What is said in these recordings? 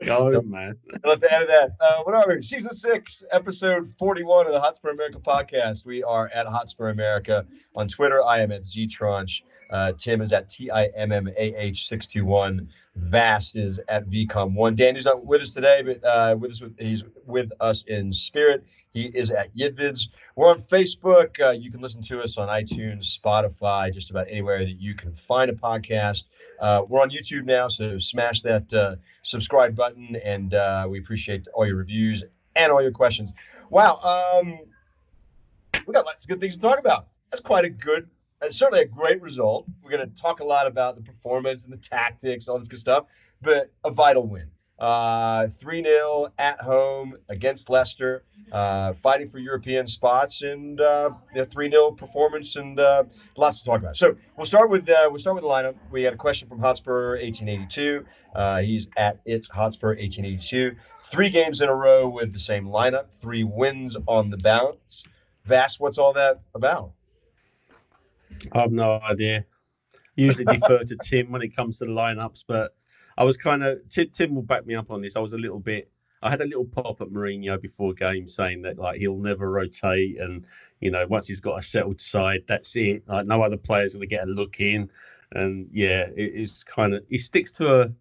Oh, man. I'll have to edit that. Whatever. Season 6, episode 41 of the Hotspur America podcast. We are at Hotspur America on Twitter. I am at Ztronch. Tim is at TIMMAH621. Vast is at VCOM1. Daniel's not with us today, but he's with us in spirit. He is at Yidvids. We're on Facebook. You can listen to us on iTunes, Spotify, just about anywhere that you can find a podcast. We're on YouTube now, so smash that subscribe button, and we appreciate all your reviews and all your questions. Wow, we got lots of good things to talk about. That's quite a good, and certainly a great result. We're going to talk a lot about the performance and the tactics, all this good stuff, but a vital win. 3-0 at home against Leicester, fighting for European spots, and 3-0 performance, and lots to talk about. So we'll start with the lineup. We had a question from Hotspur 1882. He's at It's Hotspur 1882. 3 games in a row with the same lineup, 3 wins on the bounce. Vass, what's all that about? I have no idea. Usually defer to Tim when it comes to the lineups, but I was kind of Tim will back me up on this. I had a little pop at Mourinho before games saying that like he'll never rotate, and once he's got a settled side, that's it. Like no other player's going to get a look in, and it's kind of he sticks to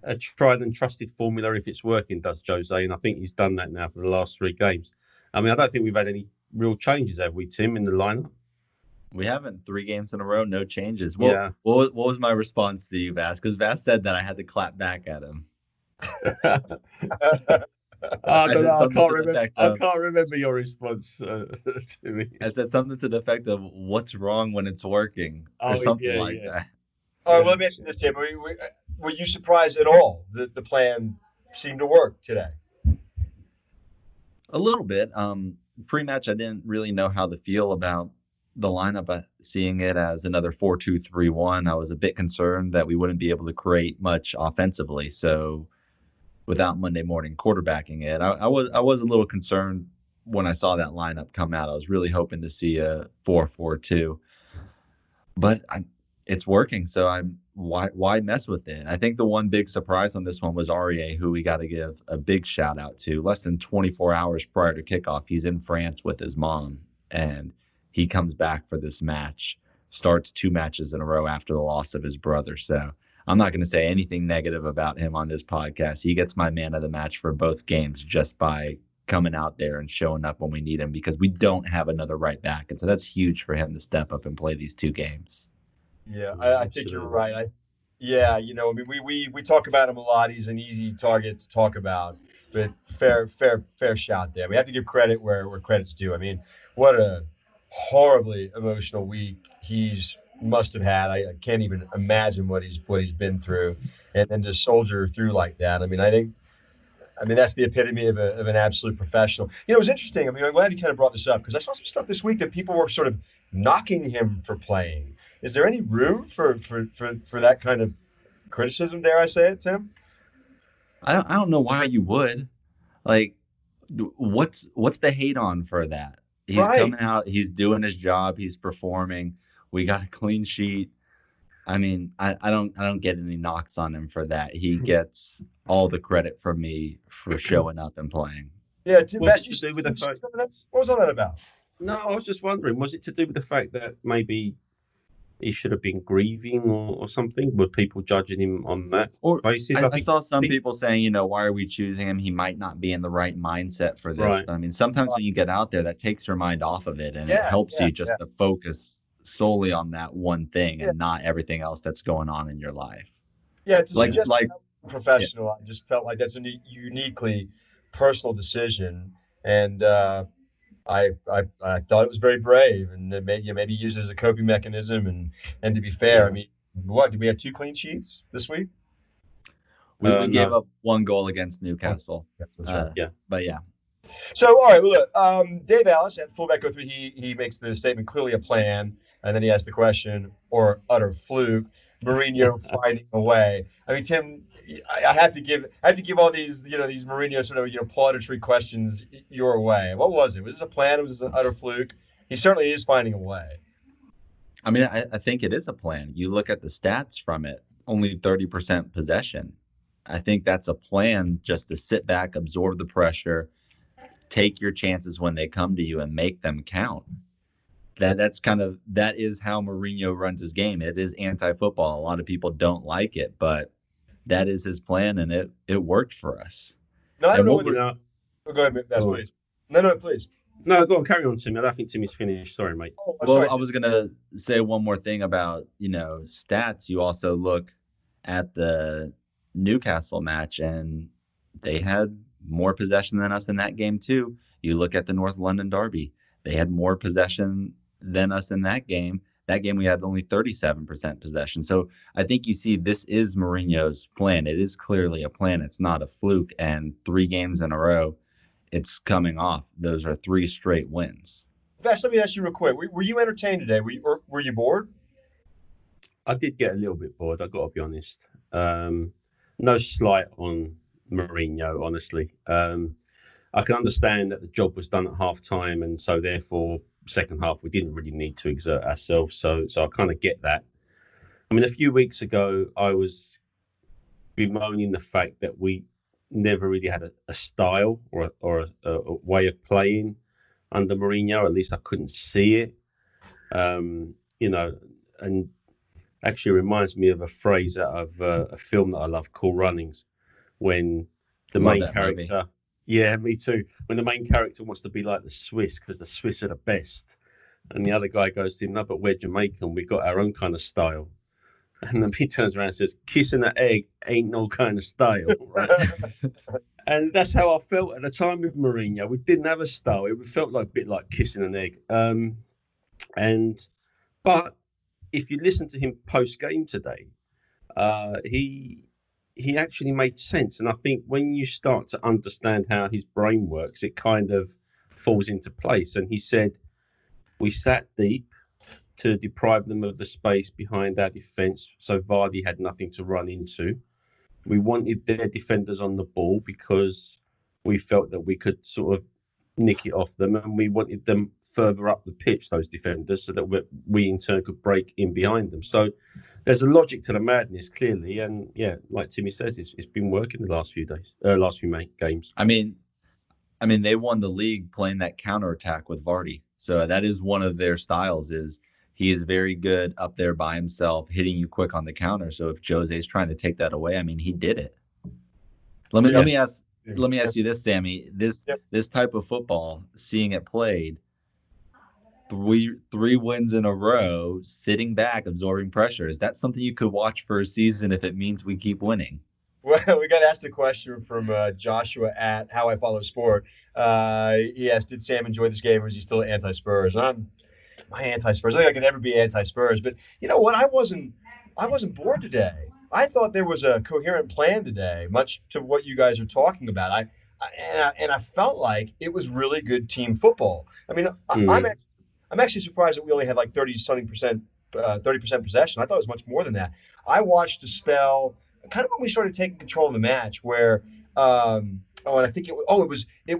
a tried and trusted formula if it's working. Does Jose, and I think he's done that now for the last 3 games. I mean, I don't think we've had any real changes, have we, Tim, in the lineup? We haven't. 3 games in a row, no changes. What was my response to you, Vass? Because Vass said that I had to clap back at him. I can't remember your response to me. I said something to the effect of "What's wrong when it's working?" or something like that. All right, well, let me ask you this, Tim. Were you surprised at all that the plan seemed to work today? A little bit. Pre-match, I didn't really know how to feel about the lineup, but seeing it as another 4-2-3-1, I was a bit concerned that we wouldn't be able to create much offensively. So without Monday morning quarterbacking it, I was a little concerned when I saw that lineup come out. I was really hoping to see a 4-4-2, but it's working. So why mess with it? I think the one big surprise on this one was Aurier, who we got to give a big shout out to. Less than 24 hours prior to kickoff, he's in France with his mom, and he comes back for this match, starts 2 matches in a row after the loss of his brother. So I'm not going to say anything negative about him on this podcast. He gets my man of the match for both games just by coming out there and showing up when we need him, because we don't have another right back. And so that's huge for him to step up and play these 2 games. Yeah, I think you're right. We talk about him a lot. He's an easy target to talk about, but fair shot there. We have to give credit where credit's due. I mean, what a horribly emotional week he's must have had. I can't even imagine what he's been through, and then to soldier through like that. I mean, that's the epitome of an absolute professional. It was interesting. I mean, I'm glad you kind of brought this up, because I saw some stuff this week that people were sort of knocking him for playing. Is there any room for that kind of criticism? Dare I say it, Tim? I don't know why you would. Like, what's the hate on for that? He's right. Coming out, he's doing his job, he's performing. We got a clean sheet. I mean, I don't get any knocks on him for that. He gets all the credit from me for showing up and playing. Yeah, what was all that about? No, I was just wondering, was it to do with the fact that maybe he should have been grieving or something? Were people judging him on that basis? I saw some people saying, why are we choosing him? He might not be in the right mindset for this. Right. But I mean, sometimes when you get out there, that takes your mind off of it, and it helps you just to focus solely on that one thing and not everything else that's going on in your life. Yeah, it's like professional. Yeah. I just felt like that's a uniquely personal decision, and I thought it was very brave, and maybe used it as a coping mechanism. And to be fair, I mean, did we have 2 clean sheets this week? We gave up 1 goal against Newcastle. That's right. But yeah. So all right, well, look, Dave Ellis at Fullback Go 3, he makes the statement, clearly a plan, and then he asks the question, or utter fluke, Mourinho finding a way. I mean, Tim, I had to give all these these Mourinho sort of plauditory questions your way. What was it? Was this a plan? Was this an utter fluke? He certainly is finding a way. I mean, I think it is a plan. You look at the stats from it. only 30% possession. I think that's a plan just to sit back, absorb the pressure, take your chances when they come to you and make them count. That is how Mourinho runs his game. It is anti-football. A lot of people don't like it, but that is his plan, and it worked for us. No, I don't And know what whether. You know, Go ahead, that's go on. please. No, please. No, go on, carry on, Timmy. I don't think Timmy's finished. Sorry, mate. Oh, Well, sorry. I was gonna say one more thing about stats. You also look at the Newcastle match, and they had more possession than us in that game too. You look at the North London derby; they had more possession than us in that game. That game we had only 37% possession. So I think you see this is Mourinho's plan. It is clearly a plan. It's not a fluke. And 3 games in a row, it's coming off. Those are 3 straight wins. Vash, let me ask you real quick. Were you entertained today? Were you bored? I did get a little bit bored. I've got to be honest. No slight on Mourinho, honestly. I can understand that the job was done at half time, and so therefore, second half, we didn't really need to exert ourselves. So I kind of get that. I mean, a few weeks ago, I was bemoaning the fact that we never really had a style or a way of playing under Mourinho. At least I couldn't see it. And actually reminds me of a phrase out of a film that I love called Runnings, when the Love main that character, movie. yeah, me too, when the main character wants to be like the Swiss because the Swiss are the best, and the other guy goes to him, no, but we're Jamaican, we got our own kind of style. And then he turns around and says, kissing an egg ain't no kind of style, right? And that's how I felt at the time with Mourinho. We didn't have a style. It felt like a bit like kissing an egg. But if you listen to him post game today, he actually made sense. And I think when you start to understand how his brain works, it kind of falls into place. And he said, we sat deep to deprive them of the space behind our defence, so Vardy had nothing to run into. We wanted their defenders on the ball because we felt that we could sort of nick it off them, and we wanted them further up the pitch, those defenders, so that we in turn could break in behind them. So there's a logic to the madness, clearly, and yeah, like Timmy says, it's been working the last few games. I mean, they won the league playing that counterattack with Vardy. So that is one of their styles. Is he is very good up there by himself, hitting you quick on the counter. So if Jose's trying to take that away, I mean, he did it. Let me ask you this, Sammy. This type of football, seeing it played, three wins in a row, sitting back, absorbing pressure. Is that something you could watch for a season if it means we keep winning? Well, we got asked a question from Joshua at How I Follow Sport. He asked, did Sam enjoy this game, or is he still anti-Spurs? I'm anti-Spurs. I think I can never be anti-Spurs. But you know what? I wasn't bored today. I thought there was a coherent plan today, much to what you guys are talking about. I felt like it was really good team football. I mean, I'm actually surprised that we only had like 30% possession. I thought it was much more than that. I watched a spell, kind of when we started taking control of the match, where and I think it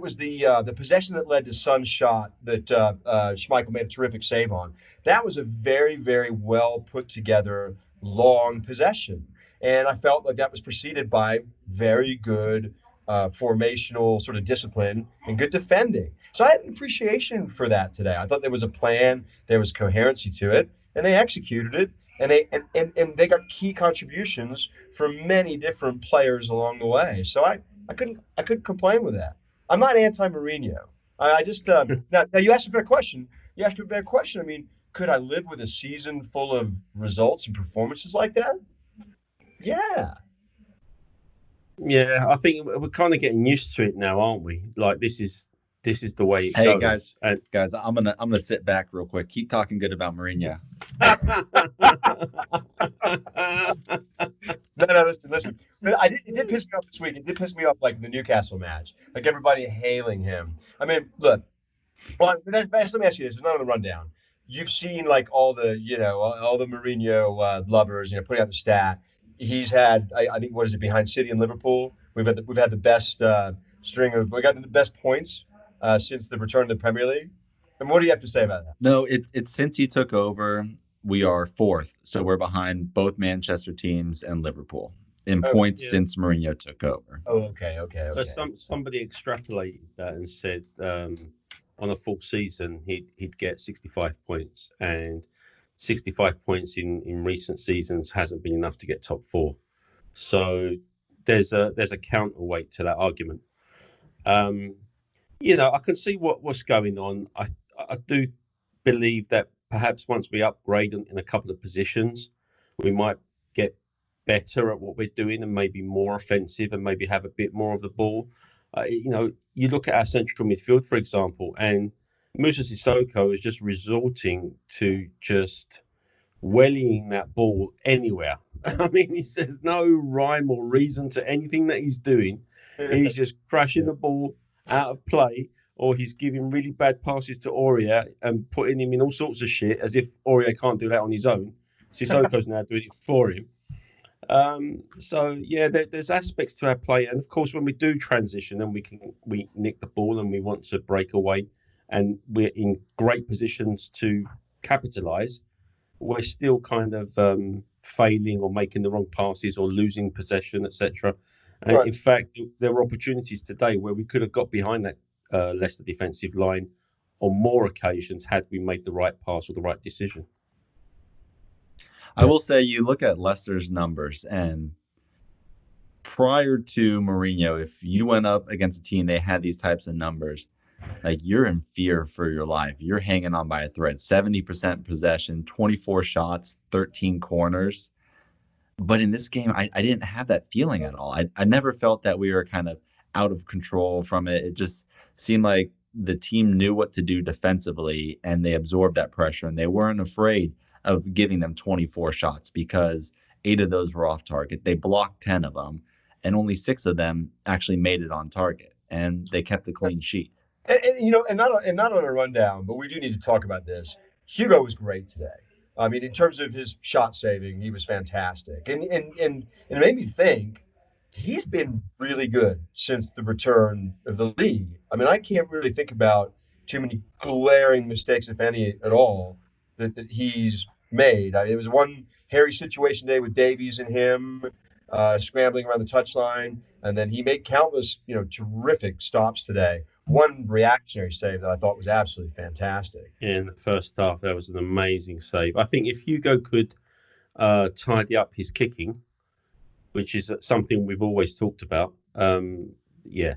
was the possession that led to Son's shot that Schmeichel made a terrific save on. That was a very, very well put together long possession, and I felt like that was preceded by very good formational sort of discipline and good defending. So I had an appreciation for that today. I thought there was a plan, there was coherency to it, and they executed it. And they got key contributions from many different players along the way. So I couldn't complain with that. I'm not anti-Mourinho. I just now you asked a fair question. I mean, could I live with a season full of results and performances like that? Yeah. Yeah, I think we're kind of getting used to it now, aren't we? Like this is the way it goes. Hey guys, I'm gonna sit back real quick. Keep talking good about Mourinho. No, listen. But it did piss me off this week. It did piss me off, like the Newcastle match, like everybody hailing him. I mean, look. Well, let me ask you this. It's not on the rundown. You've seen like all the Mourinho lovers, putting out the stat. He's had, I think, what is it, behind City and Liverpool? We've had the best we got the best points since the return to the Premier League. And what do you have to say about that? No, it's since he took over. we are fourth. So we're behind both Manchester teams and Liverpool in Oh, points yeah. since Mourinho took over. Oh, okay. But somebody extrapolated that and said on a full season he'd get 65 points, and 65 points in recent seasons hasn't been enough to get top four. So there's a counterweight to that argument. I can see what's going on. I do believe that perhaps once we upgrade in a couple of positions, we might get better at what we're doing and maybe more offensive and maybe have a bit more of the ball. You look at our central midfield, for example, and Musa Sissoko is just resorting to just wellying that ball anywhere. I mean, there's no rhyme or reason to anything that he's doing. He's just crashing the ball out of play, or he's giving really bad passes to Aurier and putting him in all sorts of shit, as if Aurier can't do that on his own. Sissoko's now doing it for him. There's aspects to our play, and of course, when we do transition and we nick the ball and we want to break away, and we're in great positions to capitalise, we're still kind of failing or making the wrong passes or losing possession, etc. And Right. in fact, there were opportunities today where we could have got behind that Leicester defensive line on more occasions had we made the right pass or the right decision. I will say, you look at Leicester's numbers, and prior to Mourinho, if you went up against a team they had these types of numbers, like, you're in fear for your life. You're hanging on by a thread. 70% possession, 24 shots, 13 corners. But in this game, I didn't have that feeling at all. I never felt that we were kind of out of control from it. It just seemed like the team knew what to do defensively, and they absorbed that pressure, and they weren't afraid of giving them 24 shots because 8 of those were off target. They blocked 10 of them, and only 6 of them actually made it on target, and they kept a clean sheet. And not on a rundown, but we do need to talk about this. Hugo was great today. I mean, in terms of his shot saving, he was fantastic, and it made me think he's been really good since the return of the league. I mean, I can't really think about too many glaring mistakes, if any at all, that he's made. I mean, it was one hairy situation today with Davies and him scrambling around the touchline, and then he made countless, terrific stops today. One reactionary save that I thought was absolutely fantastic. In the first half, that was an amazing save. I think if Hugo could tidy up his kicking, which is something we've always talked about, you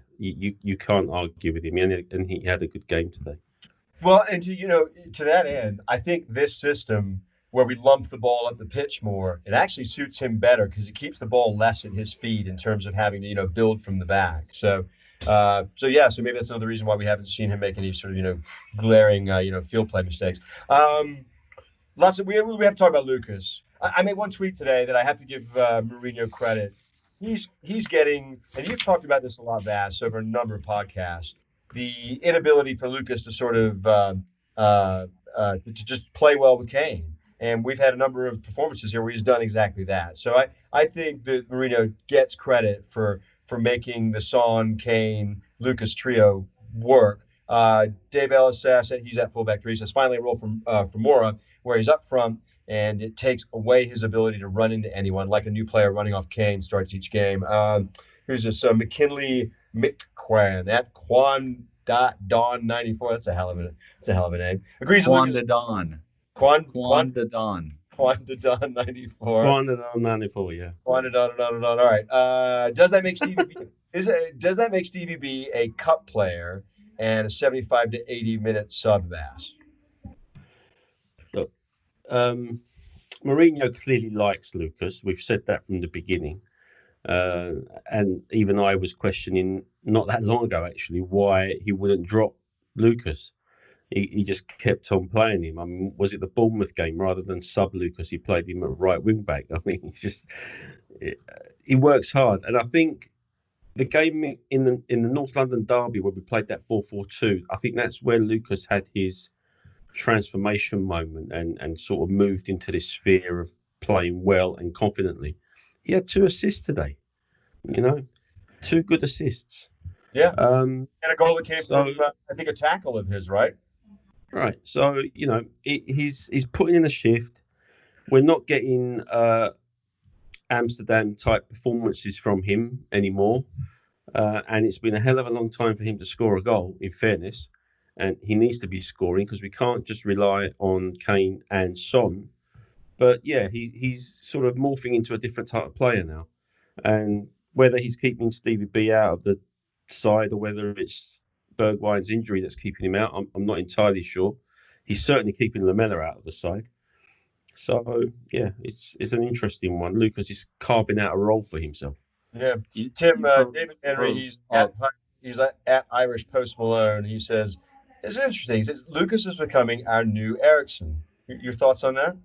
can't argue with him, and he had a good game today. Well, and to that end, I think this system where we lump the ball up the pitch more, it actually suits him better because it keeps the ball less at his feet in terms of having to build from the back. So maybe that's another reason why we haven't seen him make any sort of glaring field play mistakes. We have to talk about Lucas. I made one tweet today that I have to give Mourinho credit. He's getting, and you've talked about this a lot, Vass, over a number of podcasts, the inability for Lucas to sort of to just play well with Kane. And we've had a number of performances here where he's done exactly that. So I think that Mourinho gets credit for making the Son, Kane, Lucas trio work. Dave Ellis says he's at fullback 3. So it's finally a role for Mora, where he's up front, and it takes away his ability to run into anyone, like a new player running off Kane starts each game. Who's this? McKinley McQuan at Quan.Don 94. That's a hell of a name. Agrees with Lucas. Quan de Don 94. Quan de Don 94, yeah. Quan de Don. All right. Does that make Stevie B a cup player and a 75 to 80 minute sub, Vass? Look, Mourinho clearly likes Lucas. We've said that from the beginning. And even I was questioning not that long ago, actually, why he wouldn't drop Lucas. He just kept on playing him. I mean, was it the Bournemouth game rather than sub Lucas? He played him at right wing back. I mean, he works hard, and I think the game in the North London derby where we played that 4-4-2, I think that's where Lucas had his transformation moment and sort of moved into this sphere of playing well and confidently. He had 2 assists today. 2 good assists. Yeah, and a goal that came from I think a tackle of his, right? Right. So, he's putting in a shift. we're not getting Amsterdam type performances from him anymore. And it's been a hell of a long time for him to score a goal, in fairness. And he needs to be scoring because we can't just rely on Kane and Son. But yeah, he's sort of morphing into a different type of player now. And whether he's keeping Stevie B out of the side or whether it's Bergwijn's injury that's keeping him out, I'm not entirely sure. He's certainly keeping Lamella out of the side. So yeah, it's an interesting one. Lucas is carving out a role for himself. Yeah, You- Tim, for- David Henry, for- he's at Irish Post Malone. He says it's interesting. He says Lucas is becoming our new Ericsson. Your thoughts on that?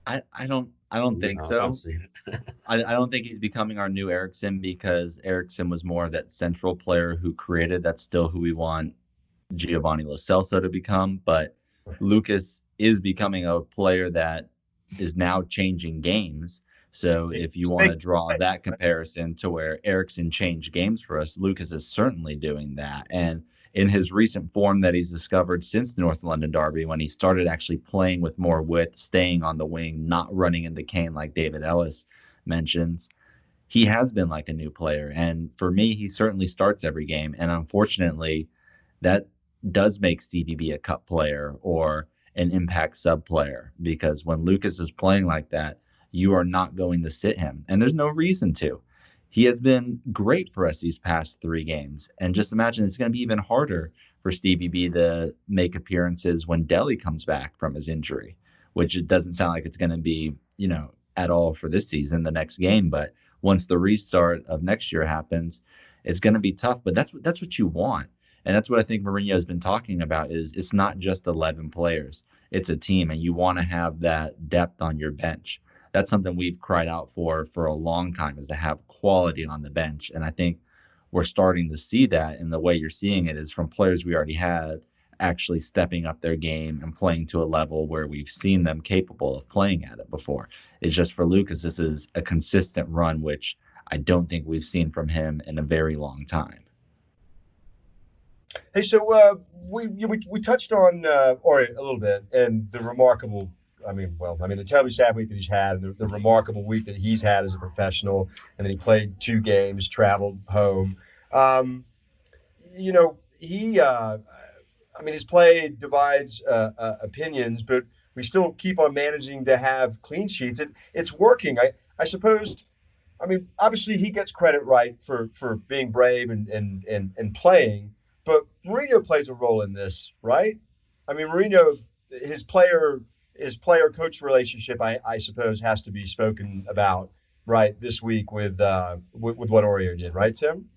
I don't think No, I so. can't see it. I don't think he's becoming our new Ericsson because Ericsson was more of that central player who created. That's still who we want Giovanni Lo Celso to become. But Lucas is becoming a player that is now changing games. So if you want to draw that comparison to where Ericsson changed games for us, Lucas is certainly doing that. And in his recent form that he's discovered since the North London Derby, when he started actually playing with more width, staying on the wing, not running into Kane like David Ellis mentions, he has been like a new player. And for me, he certainly starts every game. And unfortunately, that does make Stevie B a cup player or an impact sub player, because when Lucas is playing like that, you are not going to sit him. And there's no reason to. He has been great for us these past 3 games. And just imagine it's going to be even harder for Stevie B to make appearances when Dele comes back from his injury, which it doesn't sound like it's going to be, at all for this season, the next game. But once the restart of next year happens, it's going to be tough. But that's what you want. And that's what I think Mourinho has been talking about is it's not just 11 players. It's a team, and you want to have that depth on your bench. That's something we've cried out for a long time, is to have quality on the bench. And I think we're starting to see that, and the way you're seeing it is from players we already had actually stepping up their game and playing to a level where we've seen them capable of playing at it before. It's just for Lucas, this is a consistent run, which I don't think we've seen from him in a very long time. Hey, so we touched on Ori a little bit, and the remarkable. The terribly sad week that he's had, and the remarkable week that he's had as a professional, and then he played 2 games, traveled home. His play divides opinions, but we still keep on managing to have clean sheets. It's working, I suppose. Obviously he gets credit, right, for being brave and playing, but Mourinho plays a role in this, right? Mourinho, his player coach relationship, I suppose, has to be spoken about, right, this week with what Oreo did, right, Tim?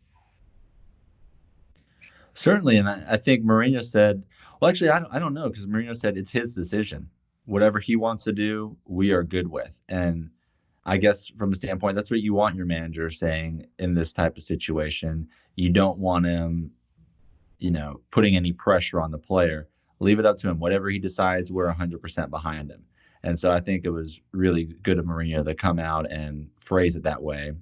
Certainly, and I think Mourinho said, well, actually, I don't know, because Mourinho said it's his decision. Whatever he wants to do, we are good with. And I guess from a standpoint, that's what you want your manager saying in this type of situation. You don't want him, putting any pressure on the player. Leave it up to him. Whatever he decides, we're 100% behind him. And so I think it was really good of Mourinho to come out and phrase it that way.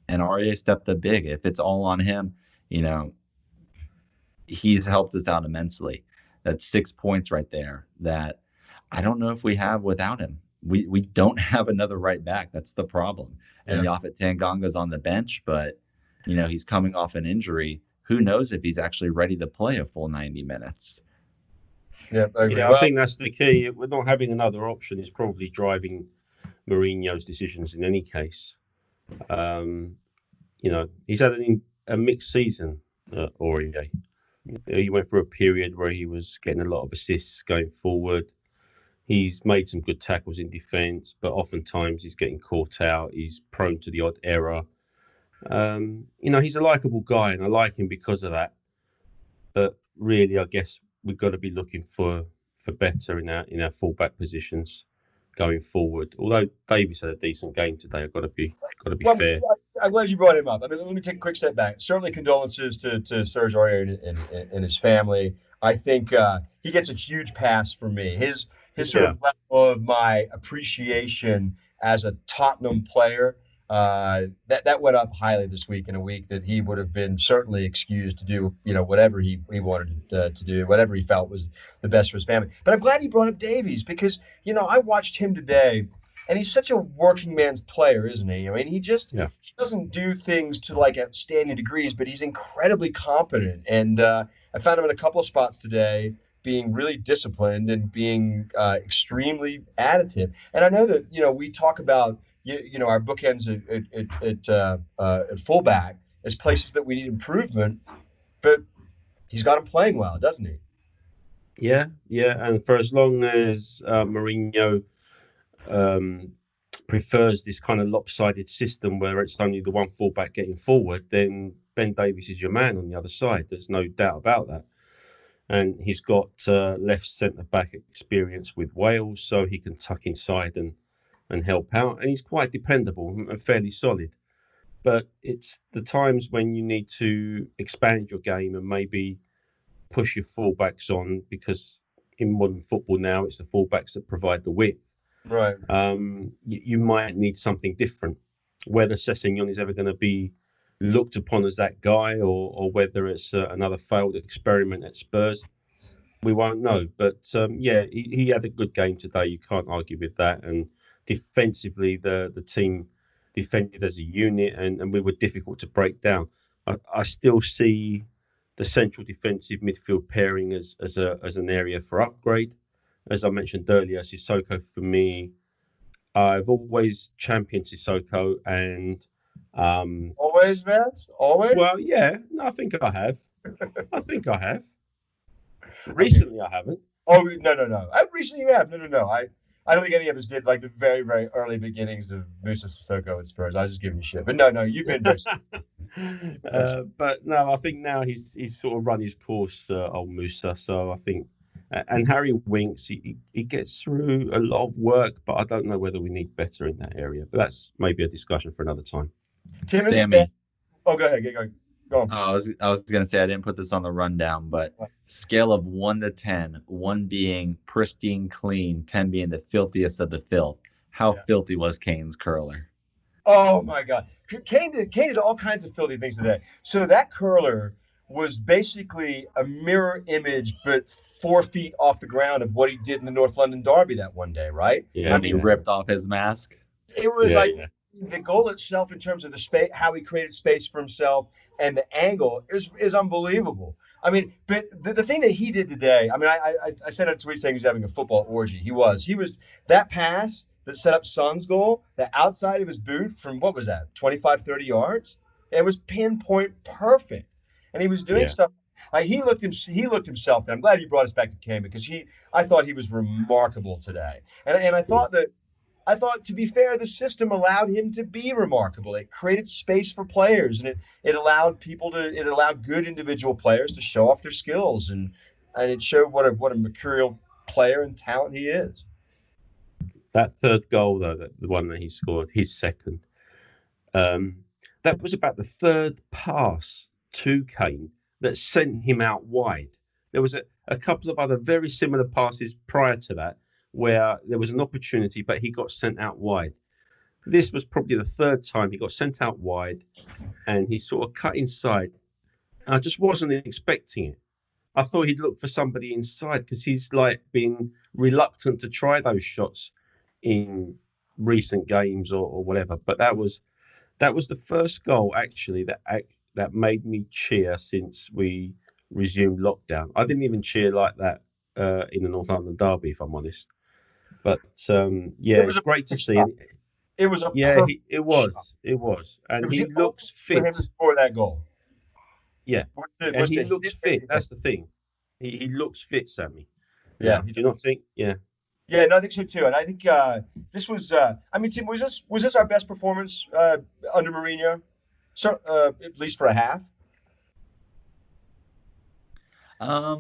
And Aurier stepped up big. If it's all on him, he's helped us out immensely. That's 6 points right there that I don't know if we have without him. We don't have another right back. That's the problem. And Yaphet Tanganga's on the bench, but he's coming off an injury. Who knows if he's actually ready to play a full 90 minutes? Yeah, I think that's the key. We're not having another option is probably driving Mourinho's decisions in any case. He's had a mixed season, Aurier. He went through a period where he was getting a lot of assists going forward. He's made some good tackles in defence, but oftentimes he's getting caught out. He's prone to the odd error. He's a likeable guy, and I like him because of that. But really, I guess we've got to be looking for better in our fullback positions going forward. Although Davies had a decent game today, I've got to be fair. I'm glad you brought him up. Let me take a quick step back. Certainly, condolences to Serge Aurier and his family. I think he gets a huge pass from me. His sort of level of my appreciation as a Tottenham player, that went up highly this week, in a week that he would have been certainly excused to do, whatever he wanted to do, whatever he felt was the best for his family. But I'm glad he brought up Davies, because, I watched him today, and he's such a working man's player, isn't he? I mean, he doesn't do things to like outstanding degrees, but he's incredibly competent. And I found him in a couple of spots today, being really disciplined and being extremely additive. And I know that, we talk about, our bookends at fullback as places that we need improvement, but he's got him playing well, doesn't he? Yeah, and for as long as Mourinho prefers this kind of lopsided system where it's only the one fullback getting forward, then Ben Davies is your man on the other side. There's no doubt about that. And he's got left centre-back experience with Wales, so he can tuck inside and help out. And he's quite dependable and fairly solid. But it's the times when you need to expand your game and maybe push your fullbacks on, because in modern football now, it's the fullbacks that provide the width. Right. You might need something different. Whether Sessegnon is ever going to be looked upon as that guy, or whether it's another failed experiment at Spurs, we won't know. But he had a good game today. You can't argue with that. And defensively, the team defended as a unit, and we were difficult to break down. I still see the central defensive midfield pairing as an area for upgrade. As I mentioned earlier, Sissoko, for me, I've always championed Sissoko, and always, Vance? Always? Well, yeah, I think I have. Recently, I haven't. Oh, no. Recently, you have. No. I don't think any of us did, like, the very, very early beginnings of Musa Sissoko at Spurs. I was just giving you shit. But no, you've been but no, I think now he's sort of run his course, old Musa. So I think, and Harry Winks, he gets through a lot of work, but I don't know whether we need better in that area. But that's maybe a discussion for another time. Sammy. Oh, go ahead. Go on. I was gonna say, I didn't put this on the rundown, but scale of 1 to 10, 1 being pristine clean, 10 being the filthiest of the filth. How filthy was Kane's curler? Oh my God, Kane did all kinds of filthy things today. So that curler was basically a mirror image, but 4 feet off the ground, of what he did in the North London derby that one day, right? Yeah, He ripped off his mask. It was the goal itself, in terms of the space, how he created space for himself, and the angle is unbelievable. I mean, but the thing that he did today, I mean, I sent out a tweet saying he was having a football orgy. He was that pass that set up Son's goal, the outside of his boot from, what was that, 25, 30 yards? It was pinpoint perfect. And he was doing stuff. Like, he looked himself. And I'm glad you brought us back to Kane, because I thought he was remarkable today. And I thought, to be fair, the system allowed him to be remarkable. It created space for players, and it allowed good individual players to show off their skills, and it showed what a mercurial player and talent he is. That third goal, though, the one that he scored, his second, that was about the third pass to Kane that sent him out wide. There was a couple of other very similar passes prior to that, where there was an opportunity, but he got sent out wide. This was probably the third time he got sent out wide, and he sort of cut inside. I just wasn't expecting it. I thought he'd look for somebody inside, because he's like been reluctant to try those shots in recent games or whatever. But that was the first goal, actually, that made me cheer since we resumed lockdown. I didn't even cheer like that in the North London derby, if I'm honest. But it's great to see. It was it was, and he looks fit for him to score that goal. Yeah, and he looks fit. That's the thing. He looks fit, Sammy. Yeah. Do you not think? Yeah. Yeah, no, I think so too. And I think this was. I mean, Tim, was this our best performance under Mourinho? So at least for a half. I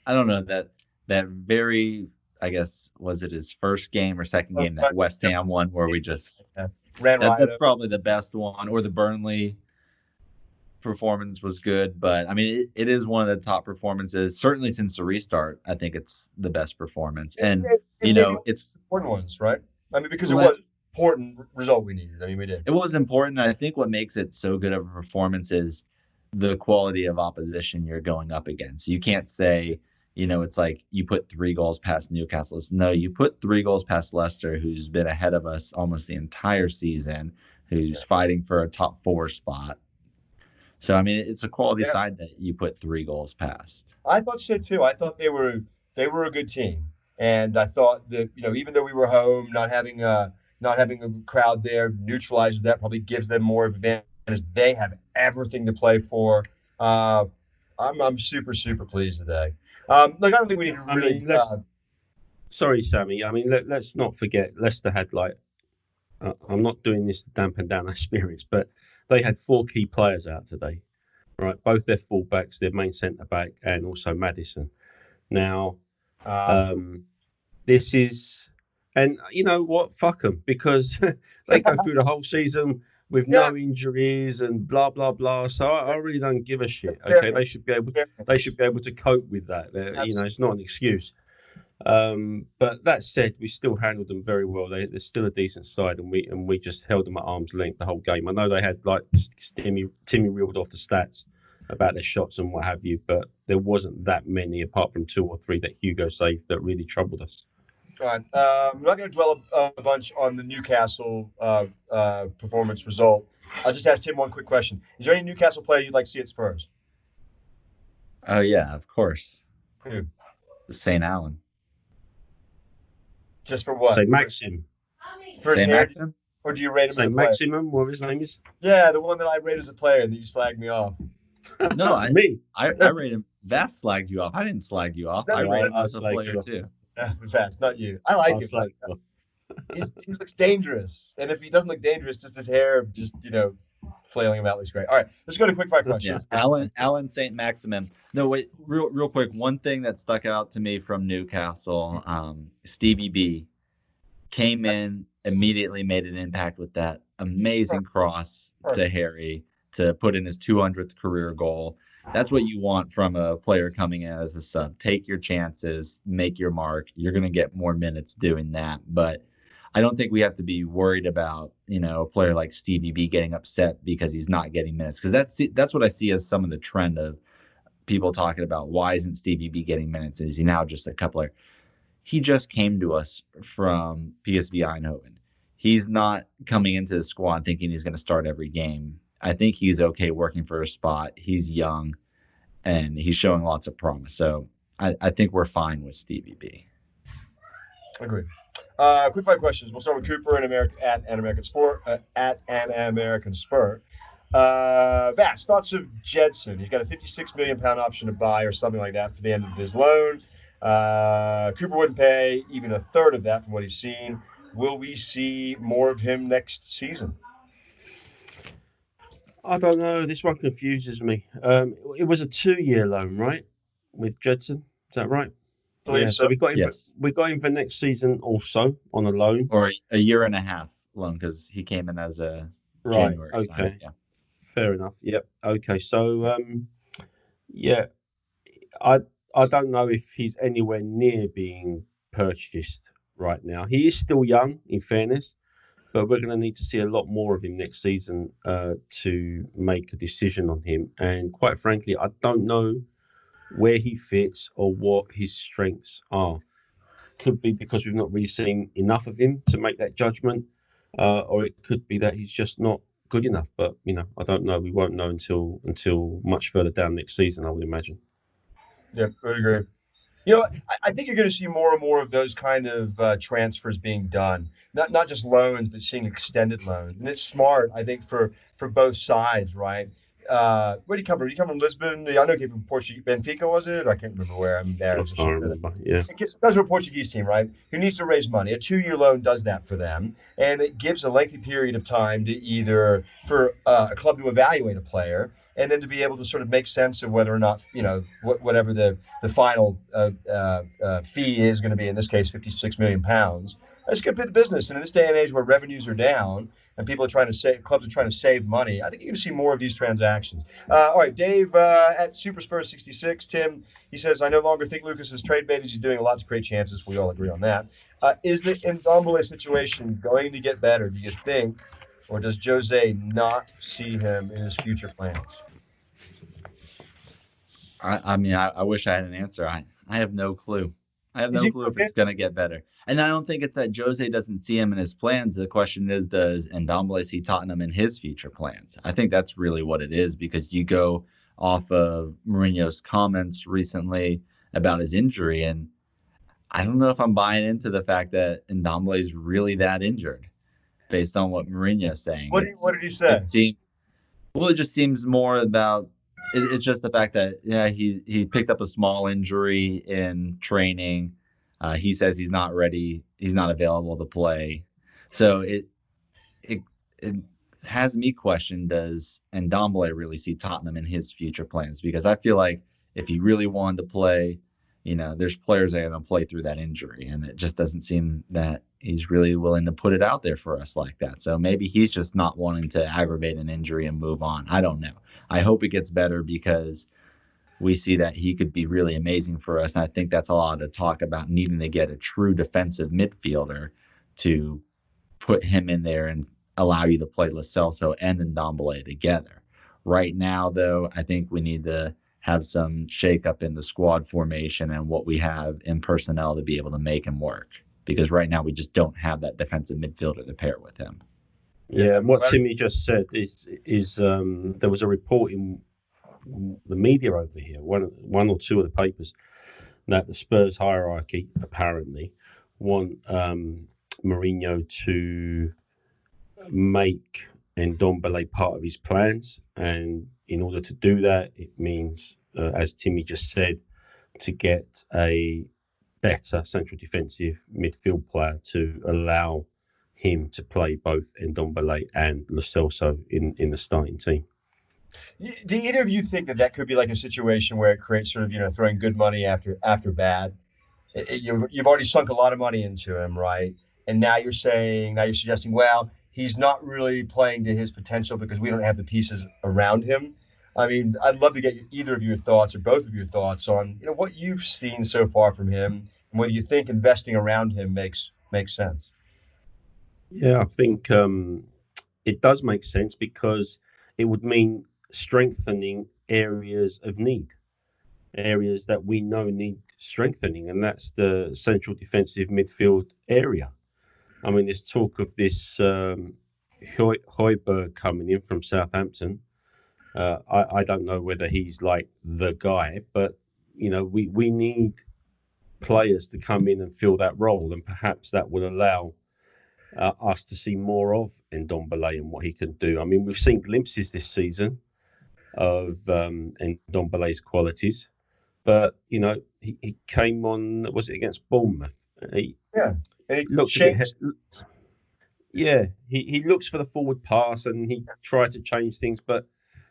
don't know, that very, I guess, was it his first game or second game, that West Ham one where we just ran right. That's probably the best one. Or the Burnley performance was good, but I mean, it is one of the top performances certainly since the restart. I think it's the best performance, and it's important ones, right? I mean, because it was important result we needed. I mean, we did. It was important. I think what makes it so good of a performance is the quality of opposition you're going up against. You can't say, it's like you put 3 goals past Newcastle. No, you put 3 goals past Leicester, who's been ahead of us almost the entire season, who's fighting for a top 4 spot. So, I mean, it's a quality side that you put 3 goals past. I thought so too. I thought they were a good team, and I thought that even though we were home, not having a crowd there neutralizes that, probably gives them more advantage. They have everything to play for. I'm super pleased today. I don't think we need to really. Sorry, Sammy. I mean, let's not forget Leicester had I'm not doing this to dampen down our spirits, but they had 4 key players out today, right? Both their fullbacks, their main centre back, and also Maddison. Now, this is, and you know what? Fuck them, because they go through the whole season with no injuries and blah blah blah. So I really don't give a shit. Okay, they should be able to cope with that. It's not an excuse. But that said, we still handled them very well. They're still a decent side, and we just held them at arm's length the whole game. I know they had Timmy reeled off the stats about their shots and what have you, but there wasn't that many apart from 2 or 3 that Hugo saved that really troubled us. All right. I'm not going to dwell a bunch on the Newcastle performance result. I'll just ask Tim one quick question. Is there any Newcastle player you'd like to see at Spurs? Oh, yeah, of course. Who? St. Allen. Just for what? St. Maxim. St. Maxim? Or do you rate him as a St. player? Maximum, whatever his name is? Yeah, the one that I rate as a player that you slagged me off. No, I rate him. Vast slagged you off. I didn't slag you off. No, I rate him as a slagged player you off. too. Vast, not you. I like him. He looks dangerous. And if he doesn't look dangerous, just his hair, flailing about looks great. All right, let's go to quick fire questions. Yeah, Alan St. Maximin. No, wait, real quick. One thing that stuck out to me from Newcastle, Stevie B came in, immediately made an impact with that amazing cross to Harry to put in his 200th career goal. That's what you want from a player coming in as a sub. Take your chances, make your mark. You're going to get more minutes doing that. But I don't think we have to be worried about, a player like Stevie B getting upset because he's not getting minutes. Because that's what I see as some of the trend of people talking about, why isn't Stevie B getting minutes? Is he now just a coupler? He just came to us from PSV Eindhoven. He's not coming into the squad thinking he's going to start every game. I think he's okay working for a spot. He's young, and he's showing lots of promise. So I think we're fine with Stevie B. Agreed. Quick 5 questions. We'll start with Cooper at an American Spur. Vast, thoughts of Jedson? He's got a £56 million option to buy or something like that for the end of his loan. Cooper wouldn't pay even a third of that from what he's seen. Will we see more of him next season? I don't know. This one confuses me. It was a 2-year loan, right, with Jedson? Is that right? Yeah. So we got him. Yes. We got him for next season also on a loan, or a year and a half loan because he came in as a January signing. Yeah. Fair enough. Yep. Okay. So I don't know if he's anywhere near being purchased right now. He is still young, in fairness, but we're going to need to see a lot more of him next season to make a decision on him. And quite frankly, I don't know where he fits or what his strengths are. Could be because we've not really seen enough of him to make that judgment, or it could be that he's just not good enough. But I don't know. We won't know until much further down next season, I would imagine. Yeah, I agree. I think you're going to see more and more of those kind of transfers being done. Not just loans, but seeing extended loans. And it's smart, I think, for both sides, right? Where did he come from? Did he come from Lisbon? I know he came from Portugal. Benfica, was it? I can't remember where. I'm there. I can't remember. Yeah. Those are a Portuguese team, right? Who needs to raise money. A 2-year loan does that for them, and it gives a lengthy period of time to for a club to evaluate a player, and then to be able to sort of make sense of whether or not whatever the final fee is going to be. In this case, £56 million. That's a good bit of business, and in this day and age where revenues are down and clubs are trying to save money, I think you're going to see more of these transactions. All right, Dave at Super Spurs 66. Tim, he says, I no longer think Lucas is trade bait as he's doing a lot to create chances. We all agree on that. Is the Ndombele situation going to get better, do you think, or does Jose not see him in his future plans? I mean, I wish I had an answer. I have no clue. I have Is no he clue if okay? it's going to get better. And I don't think it's that Jose doesn't see him in his plans. The question is, does Ndombele see Tottenham in his future plans? I think that's really what it is, because you go off of Mourinho's comments recently about his injury, and I don't know if I'm buying into the fact that Ndombele is really that injured based on what Mourinho's saying. What did he say? It seems well, it just seems more about it's just the fact that he picked up a small injury in training. He says he's not ready. He's not available to play. So it it has me question, does Ndombele really see Tottenham in his future plans? Because I feel like if he really wanted to play, there's players that are going to play through that injury, and it just doesn't seem that he's really willing to put it out there for us like that. So maybe he's just not wanting to aggravate an injury and move on. I don't know. I hope it gets better, because we see that he could be really amazing for us. And I think that's a lot of talk about needing to get a true defensive midfielder to put him in there and allow you to play Lo Celso and Ndombele together. Right now, though, I think we need to have some shakeup in the squad formation and what we have in personnel to be able to make him work. Because right now we just don't have that defensive midfielder to pair with him. Yeah, and what Timmy just said is there was a report in the media over here, one or two of the papers, that the Spurs hierarchy apparently want Mourinho to make Ndombele part of his plans, and in order to do that, it means, as Timmy just said, to get a better central defensive midfield player to allow him to play both Ndombele and Lo Celso in the starting team. Do either of you think that could be like a situation where it creates sort of, throwing good money after bad? You've already sunk a lot of money into him, right? And now you're suggesting, well, he's not really playing to his potential because we don't have the pieces around him. I mean, I'd love to get either of your thoughts or both of your thoughts on what you've seen so far from him, and whether you think investing around him makes sense. Yeah, I think it does make sense, because it would mean strengthening areas of need, areas that we know need strengthening, and that's the central defensive midfield area. I mean, there's talk of this Højbjerg coming in from Southampton. I don't know whether he's like the guy, but we need players to come in and fill that role, and perhaps that will allow us to see more of Ndombele and what he can do. I mean, we've seen glimpses this season of Ndombele's qualities, but he came on, was it against Bournemouth? He looks a bit, he looks for the forward pass, and he tried to change things, but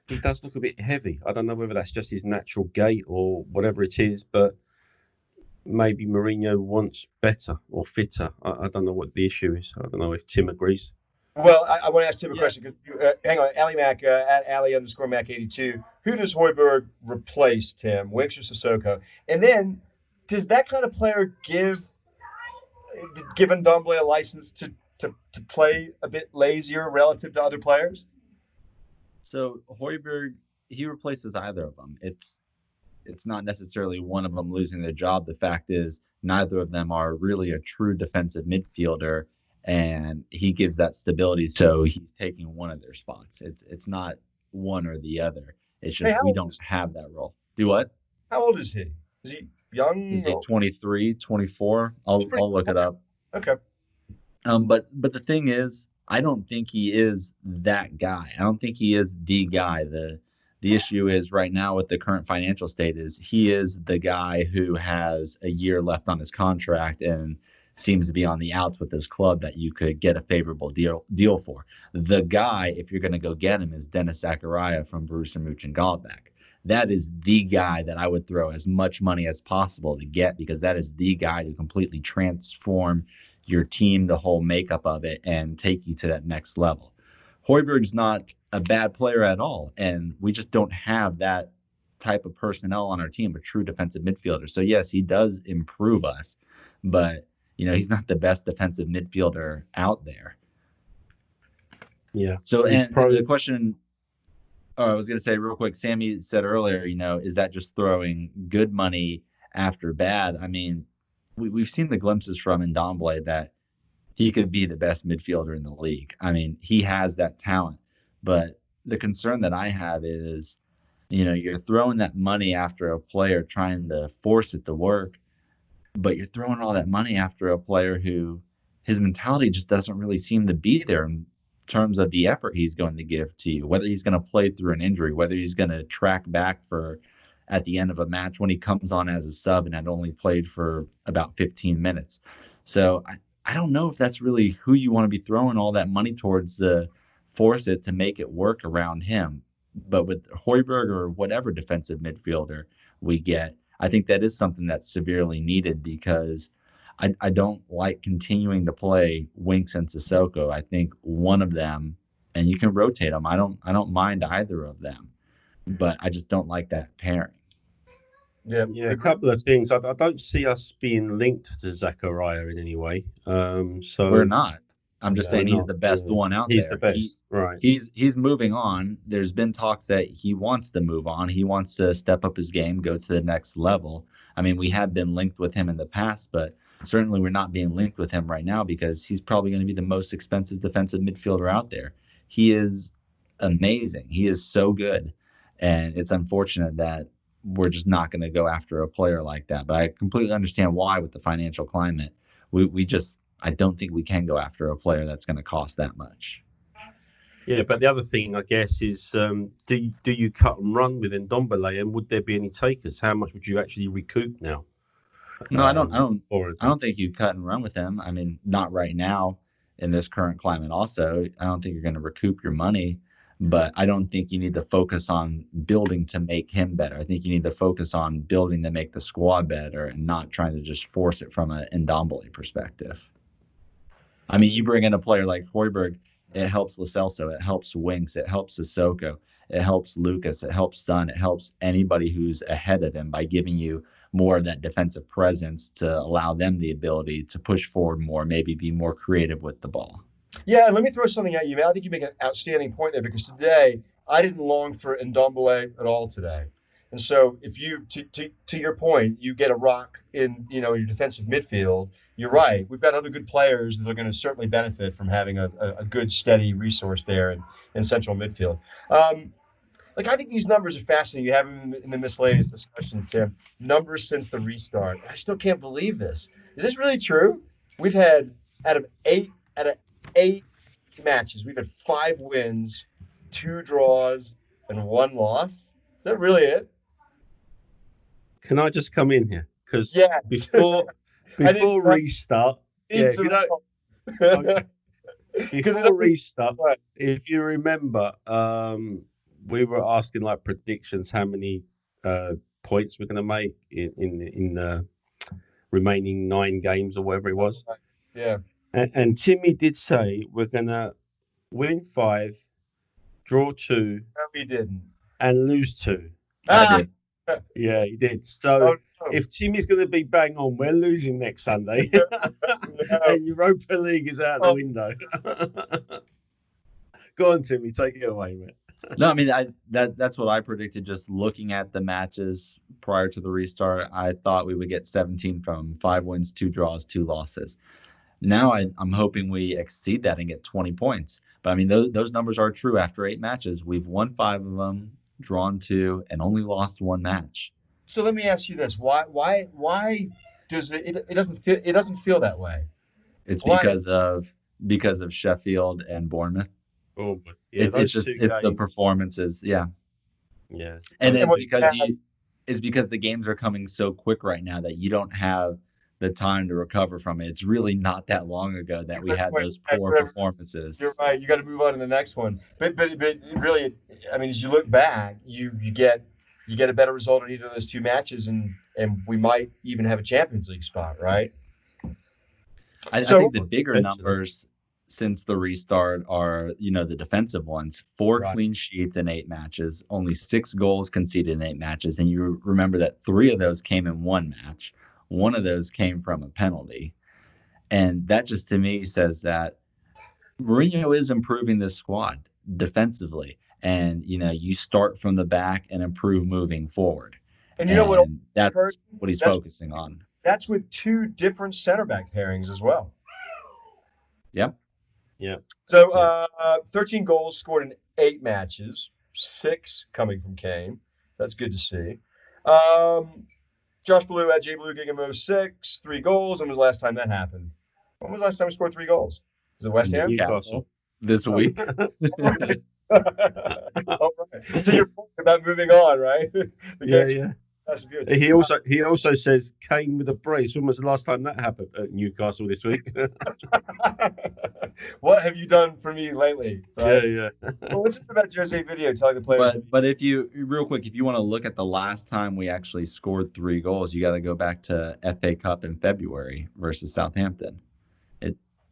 he does look a bit heavy. I don't know whether that's just his natural gait or whatever it is, but maybe Mourinho wants better or fitter. I don't know what the issue is. I don't know if Tim agrees. Well, I want to ask Tim a question, because hang on, Ali Mac at Ali_Mac82. Who does Højbjerg replace, Tim? Winks or Sissoko? And then, does that kind of player give Ndombele a license to play a bit lazier relative to other players? So Højbjerg, he replaces either of them. It's not necessarily one of them losing their job. The fact is, neither of them are really a true defensive midfielder, and he gives that stability. So he's taking one of their spots. It's not one or the other. It's just we don't have that role. Do what? How old is he? Is he young? Is he 23, 24? I'll look it up. Okay. But the thing is, I don't think he is that guy. I don't think he is the guy. The issue is right now with the current financial state is he is the guy who has a year left on his contract and seems to be on the outs with his club that you could get a favorable deal for. The guy, if you're going to go get him, is Dennis Zakaria from Borussia Mönchengladbach. That is the guy that I would throw as much money as possible to get, because that is the guy to completely transform your team, the whole makeup of it, and take you to that next level. Højbjerg's not a bad player at all, and we just don't have that type of personnel on our team, a true defensive midfielder. So yes, he does improve us, but he's not the best defensive midfielder out there. Yeah. So, and the question, I was going to say real quick, Sammy said earlier, is that just throwing good money after bad? I mean, we've seen the glimpses from Ndombele that he could be the best midfielder in the league. I mean, he has that talent. But the concern that I have is, you're throwing that money after a player trying to force it to work, but you're throwing all that money after a player who his mentality just doesn't really seem to be there in terms of the effort he's going to give to you, whether he's going to play through an injury, whether he's going to track back for at the end of a match when he comes on as a sub and had only played for about 15 minutes. So I don't know if that's really who you want to be throwing all that money towards to force it to make it work around him. But with Højbjerg or whatever defensive midfielder we get, I think that is something that's severely needed because I don't like continuing to play Winks and Sissoko. I think one of them, and you can rotate them. I don't mind either of them, but I just don't like that pairing. Yeah, a couple of things. I don't see us being linked to Zachariah in any way. So we're not. I'm just saying he's the best one out there. He's the best, right? He's moving on. There's been talks that he wants to move on. He wants to step up his game, go to the next level. I mean, we have been linked with him in the past, but certainly we're not being linked with him right now because he's probably going to be the most expensive defensive midfielder out there. He is amazing. He is so good. And it's unfortunate that we're just not going to go after a player like that. But I completely understand why with the financial climate. I don't think we can go after a player that's going to cost that much. Yeah, but the other thing, I guess, is do you cut and run with Ndombele, and would there be any takers? How much would you actually recoup now? No, I don't think you cut and run with him. I mean, not right now in this current climate. Also, I don't think you're going to recoup your money, but I don't think you need to focus on building to make him better. I think you need to focus on building to make the squad better and not trying to just force it from an Ndombele perspective. I mean, you bring in a player like Højbjerg, it helps Lo Celso, it helps Winks, it helps Sissoko, it helps Lucas, it helps Son, it helps anybody who's ahead of him by giving you more of that defensive presence to allow them the ability to push forward more, maybe be more creative with the ball. Yeah, and let me throw something at you, man. I think you make an outstanding point there because today I didn't long for Ndombele at all today. And so if you, to your point, you get a rock in, your defensive midfield, you're right. We've got other good players that are going to certainly benefit from having a good, steady resource there in central midfield. I think these numbers are fascinating. You have them in the miscellaneous discussion, Tim. Numbers since the restart. I still can't believe this. Is this really true? We've had out of eight matches, we've had 5 wins, 2 draws, and 1 loss. Is that really it? Can I just come in here? Because before restart, before restart, if you remember, we were asking predictions, how many points we're going to make in the remaining 9 games or whatever it was. Yeah. And Timmy did say we're going to win 5, draw 2. No, we didn't. And lose 2. I did. Yeah, he did. So if Timmy's going to be bang on, we're losing next Sunday. And Europa League is out the window. Go on, Timmy. Take it away, mate. No, I mean, that's what I predicted. Just looking at the matches prior to the restart, I thought we would get 17 from 5 wins, 2 draws, 2 losses. Now I'm hoping we exceed that and get 20 points. But I mean, those numbers are true. After 8 matches, we've won 5 of them, drawn 2, and only lost 1 match. So let me ask you this: Why does it doesn't feel that way? It's because of Sheffield and Bournemouth. Oh, yeah, it's the performances, yeah. And it's because the games are coming so quick right now that you don't have the time to recover from it. It's really not that long ago that we had those poor performances. You're right. You got to move on to the next one. But really, I mean, as you look back, you get a better result in either of those 2 matches, and we might even have a Champions League spot, right? I think the bigger numbers since the restart are, the defensive ones. 4 clean sheets in 8 matches, only 6 goals conceded in 8 matches. And you remember that 3 of those came in 1 match. 1 of those came from a penalty. And that just to me says that Mourinho is improving this squad defensively. And, you start from the back and improve moving forward. And you know what? That's what he's focusing on. That's with 2 different center back pairings as well. Yep. Yeah. So 13 goals scored in 8 matches, 6 coming from Kane. That's good to see. Josh Blue at J Blue Gigamo 6, 3 goals. When was the last time that happened? When was the last time we scored 3 goals? Is it West Ham? Newcastle this week. All right. So you're about moving on, right? Yeah. That's good. He also says Kane with a brace. When was the last time that happened at Newcastle this week? What have you done for me lately? Right? Yeah. Well, what's this about Jose video telling the players? But if you want to look at the last time we actually scored 3 goals, you got to go back to FA Cup in February versus Southampton.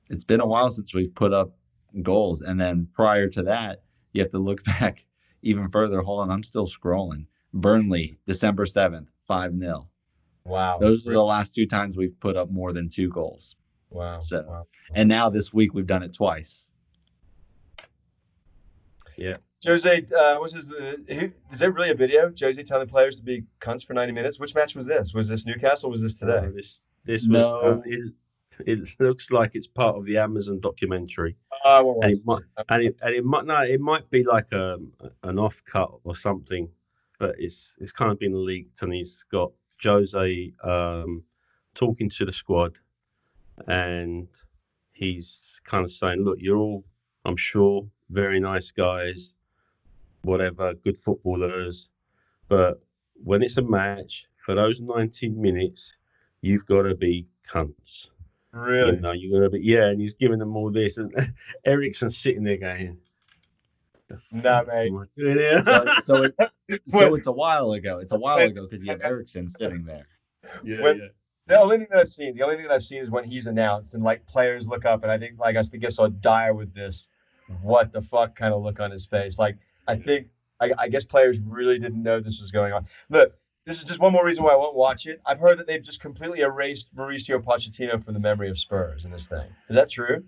It's been a while since we've put up goals, and then prior to that, you have to look back even further. Hold on, I'm still scrolling. Burnley, December 7th, 5-0. Wow. Those are the last 2 times we've put up more than 2 goals. Wow. So, wow. And now this week we've done it twice. Yeah. Jose, is there really a video? Jose telling the players to be cunts for 90 minutes? Which match was this? Was this Newcastle or was this today? This was. It looks like it's part of the Amazon documentary. It might be like an off cut or something, but it's kind of been leaked, and he's got Jose talking to the squad, and he's kind of saying, "Look, you're all, I'm sure, very nice guys, whatever, good footballers, but when it's a match for those 90 minutes, you've got to be cunts." Really? You're gonna be, and he's giving them all this, and Ericsson's sitting there going, "Nah, mate." So it's a while ago. It's a while ago because you have Ericsson sitting there. Yeah. The only thing that I've seen is when he's announced, and like players look up, and I think I saw Dyer with this, what the fuck kind of look on his face. Like I guess players really didn't know this was going on. Look. This is just one more reason why I won't watch it. I've heard that they've just completely erased Mauricio Pochettino from the memory of Spurs in this thing. Is that true?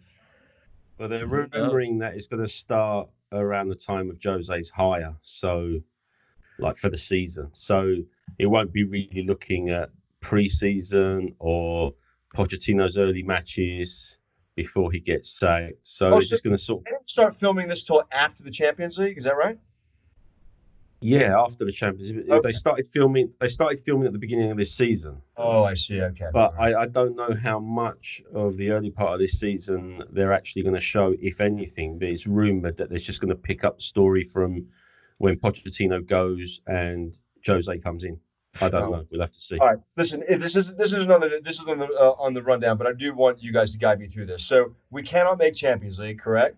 Well, they're remembering that it's going to start around the time of Jose's hire, so like for the season. So it won't be really looking at pre-season or Pochettino's early matches before he gets sacked. So it's just going to They didn't start filming this till after the Champions League. Is that right? Yeah, after the Champions League. They started filming at the beginning of this season. Oh, I see. Okay. But right. I don't know how much of the early part of this season they're actually going to show, if anything. But it's rumoured that they're just going to pick up the story from when Pochettino goes and Jose comes in. I don't know. We'll have to see. All right. Listen, this is on the rundown, but I do want you guys to guide me through this. So we cannot make Champions League, correct?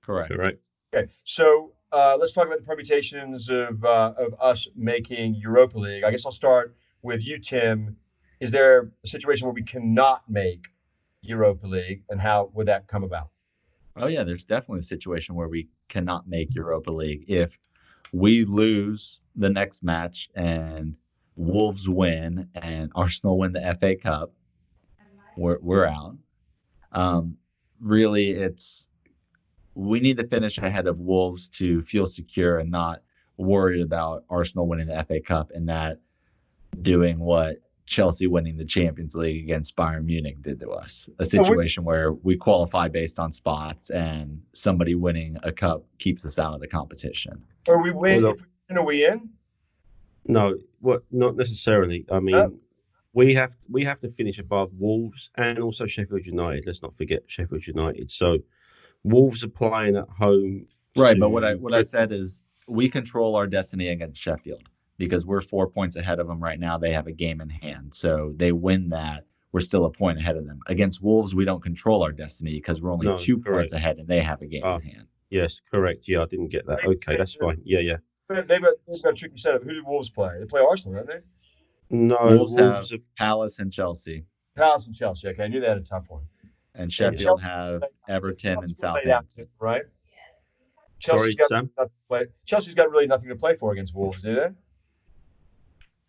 Correct. Okay. So let's talk about the permutations of us making Europa League. I guess I'll start with you, Tim. Is there a situation where we cannot make Europa League, and how would that come about? Oh, yeah, there's definitely a situation where we cannot make Europa League. If we lose the next match and Wolves win and Arsenal win the FA Cup, we're out. Really, we need to finish ahead of Wolves to feel secure and not worried about Arsenal winning the FA Cup and that doing what Chelsea winning the Champions League against Bayern Munich did to us. A situation where we qualify based on spots and somebody winning a cup keeps us out of the competition. Or we win, if we win, are we in? No, not necessarily. I mean, we have to finish above Wolves and also Sheffield United. Let's not forget Sheffield United. So Wolves are playing at home. Right, but what I said is we control our destiny against Sheffield because we're 4 points ahead of them right now. They have a game in hand. So they win that. We're still a point ahead of them. Against Wolves, we don't control our destiny because we're only 2 points ahead and they have a game in hand. Yes, correct. Yeah, I didn't get that. Okay, that's fine. Yeah. They've got a tricky setup. Who do Wolves play? They play Arsenal, don't they? No, Wolves have Palace and Chelsea. Palace and Chelsea. Okay, I knew they had a tough one. And Sheffield have Everton and Southampton. Right? Sorry, Sam? Chelsea's got really nothing to play for against Wolves, do they?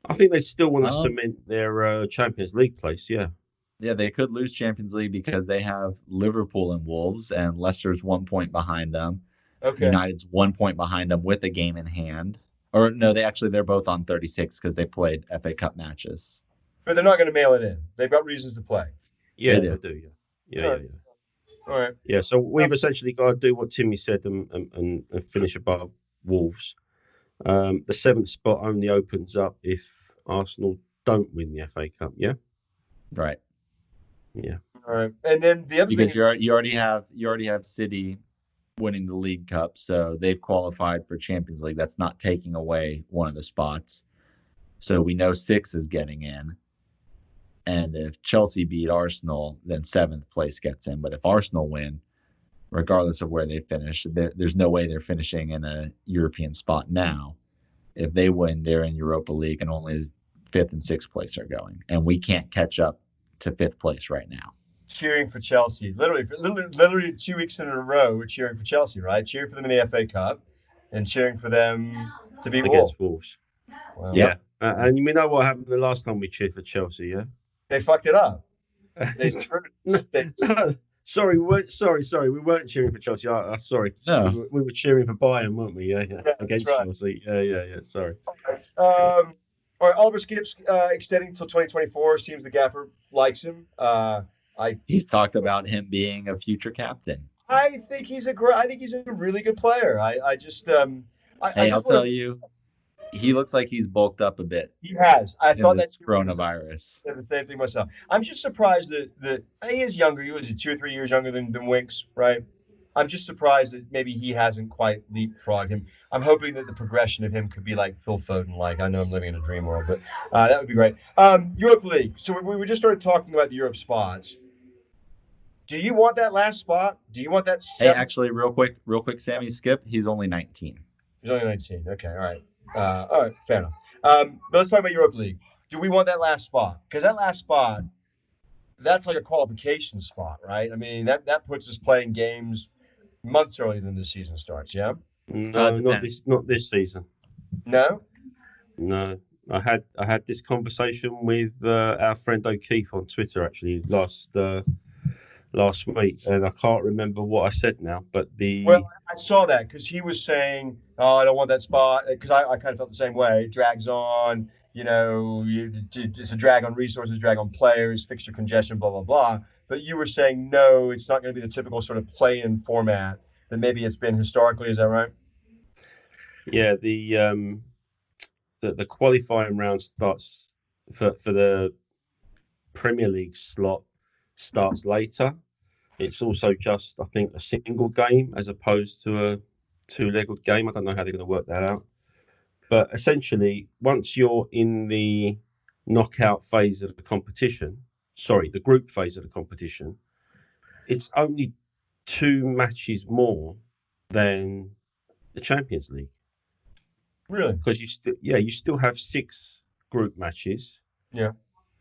I think they still want to cement their Champions League place, yeah. Yeah, they could lose Champions League because they have Liverpool and Wolves, and Leicester's 1 point behind them. Okay. United's 1 point behind them with a game in hand. Or no, they're both on 36 because they played FA Cup matches. But they're not going to mail it in. They've got reasons to play. Yeah, They they do. do. Yeah. All right. Yeah, so we've essentially got to do what Timmy said and finish above Wolves. The 7th spot only opens up if Arsenal don't win the FA Cup. Yeah. Right. Yeah. All right. And then the other Because thing you already have City winning the League Cup, so they've qualified for Champions League. That's not taking away one of the spots. So we know 6 is getting in. And if Chelsea beat Arsenal, then 7th place gets in. But if Arsenal win, regardless of where they finish, there's no way they're finishing in a European spot now. If they win, they're in Europa League, and only 5th and 6th place are going. And we can't catch up to 5th place right now. cheering for Chelsea. Literally 2 weeks in a row, we're cheering for Chelsea, right? Cheering for them in the FA Cup and cheering for them to beat Wolves. Against Wolves. Wow. Yeah. And we know what happened the last time we cheered for Chelsea, yeah? They fucked it up. They Sorry, we weren't cheering for Chelsea. Sorry. No. We were cheering for Bayern, weren't we? Yeah. Against right. Chelsea. Yeah. Sorry. All right, Oliver Skipp's extending until 2024. Seems the gaffer likes him. He's talked about him being a future captain. I think he's a really good player. I'll tell you, he looks like he's bulked up a bit. He has. I thought this that coronavirus. said the same thing myself. I'm just surprised that he is younger. He was 2 or 3 years younger than Winks, right? I'm just surprised that maybe he hasn't quite leapfrogged him. I'm hoping that the progression of him could be like Phil Foden. Like, I know I'm living in a dream world, but that would be great. Europa League. So we just started talking about the Europe spots. Do you want that last spot? Do you want that? Hey, actually, real quick, Sammy, Skip. He's only 19. He's only 19. Okay, all right. All right, fair enough. But let's talk about Europa League. Do we want that last spot? Because that last spot, that's like a qualification spot, right? I mean, that puts us playing games months earlier than the season starts. Yeah. No, not this season. No. I had this conversation with our friend O'Keefe on Twitter actually last week, and I can't remember what I said now. But Well, I saw that because he was saying, "Oh, I don't want that spot," because I kind of felt the same way. It drags on, it's a drag on resources, drag on players, fixture congestion, blah blah blah. But you were saying no, it's not going to be the typical sort of play-in format that maybe it's been historically. Is that right? Yeah, the qualifying round starts for the Premier League slot starts later. It's also just, I think, a single game as opposed to a two-legged game. I don't know how they're going to work that out. But essentially, once you're in the knockout phase of the competition, the group phase of the competition, it's only 2 matches more than the Champions League. Really? Because you still have 6 group matches. Yeah.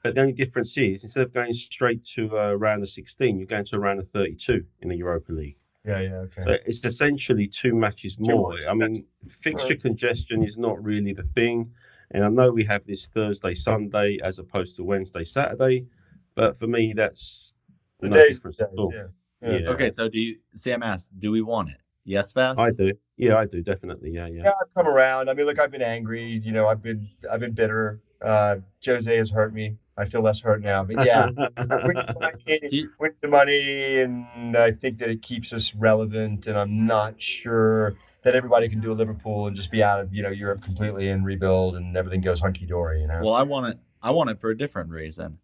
But the only difference is, instead of going straight to round of 16, you're going to round of 32 in the Europa League. Yeah, okay. So it's essentially 2 matches more. I mean, fixture congestion is not really the thing. And I know we have this Thursday, Sunday, as opposed to Wednesday, Saturday. But for me, that's no difference at all. Yeah. Okay, so Sam asked, do we want it? Yes, Fast? I do. Yeah, I do, definitely. Yeah. Yeah, I've come around. I mean, look, I've been angry. I've been bitter. Jose has hurt me. I feel less hurt now. But yeah, with the money, and I think that it keeps us relevant. And I'm not sure that everybody can do a Liverpool and just be out of Europe completely and rebuild and everything goes hunky dory. Well, I want it for a different reason.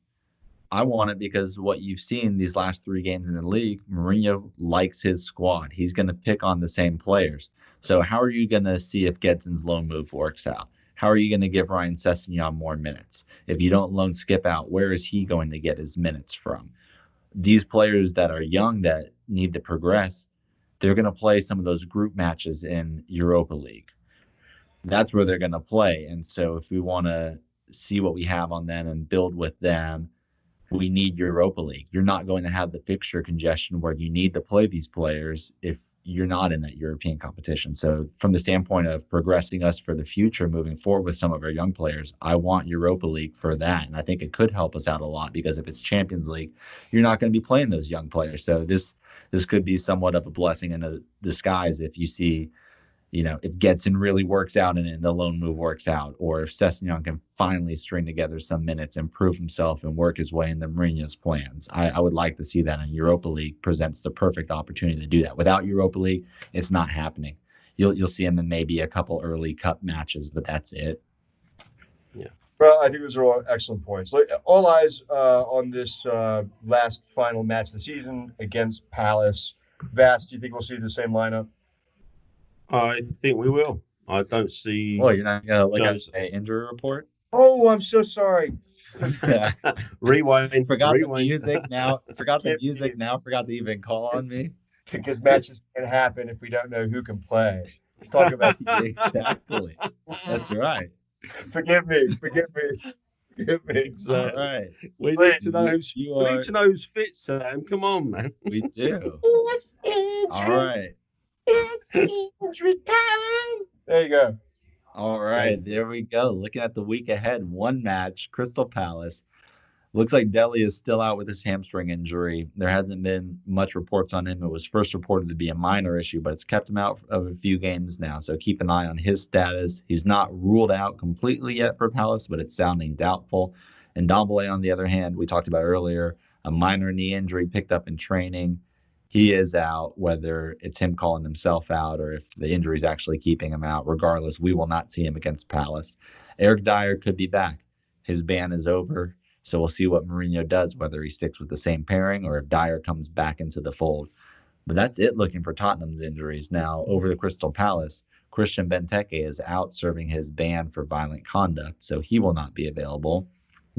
I want it because what you've seen these last 3 games in the league, Mourinho likes his squad. He's going to pick on the same players. So how are you going to see if Gedson's loan move works out? How are you going to give Ryan Sessegnon more minutes? If you don't loan Skip out, where is he going to get his minutes from? These players that are young that need to progress, they're going to play some of those group matches in Europa League. That's where they're going to play. And so if we want to see what we have on them and build with them, we need Europa League. You're not going to have the fixture congestion where you need to play these players if you're not in that European competition. So from the standpoint of progressing us for the future moving forward with some of our young players, I want Europa League for that. And I think it could help us out a lot, because if it's Champions League, you're not going to be playing those young players. So this could be somewhat of a blessing in a disguise if you see, if Gedson really works out and the loan move works out, or if Sessegnon can finally string together some minutes and prove himself and work his way into Mourinho's plans. I would like to see that, and Europa League presents the perfect opportunity to do that. Without Europa League, it's not happening. You'll see him in maybe a couple early cup matches, but that's it. Yeah. Well, I think those are all excellent points. All eyes on this last final match of the season against Palace. Vast, do you think we'll see the same lineup? I think we will. I don't see. Well, you're not gonna look at an injury report? Oh, I'm so sorry. Rewind. Forgot the music now. Forgot the music now. Forgot to even call on me. Because matches can happen if we don't know who can play. Let's talk about exactly. That's right. Forgive me. So, all right. We need to know who's fit, Sam. Come on, man. We do. It's injury. All right. It's injury time. There you go. All right, there we go. Looking at the week ahead, one match, Crystal Palace. Looks like Dele is still out with his hamstring injury. There hasn't been much reports on him. It was first reported to be a minor issue, but it's kept him out of a few games now. So keep an eye on his status. He's not ruled out completely yet for Palace, but it's sounding doubtful. And Ndombele, on the other hand, we talked about earlier, a minor knee injury picked up in training. He is out, whether it's him calling himself out or if the injury is actually keeping him out. Regardless, we will not see him against Palace. Eric Dyer could be back. His ban is over, so we'll see what Mourinho does, whether he sticks with the same pairing or if Dyer comes back into the fold. But that's it looking for Tottenham's injuries. Now, over the Crystal Palace, Christian Benteke is out serving his ban for violent conduct, so he will not be available.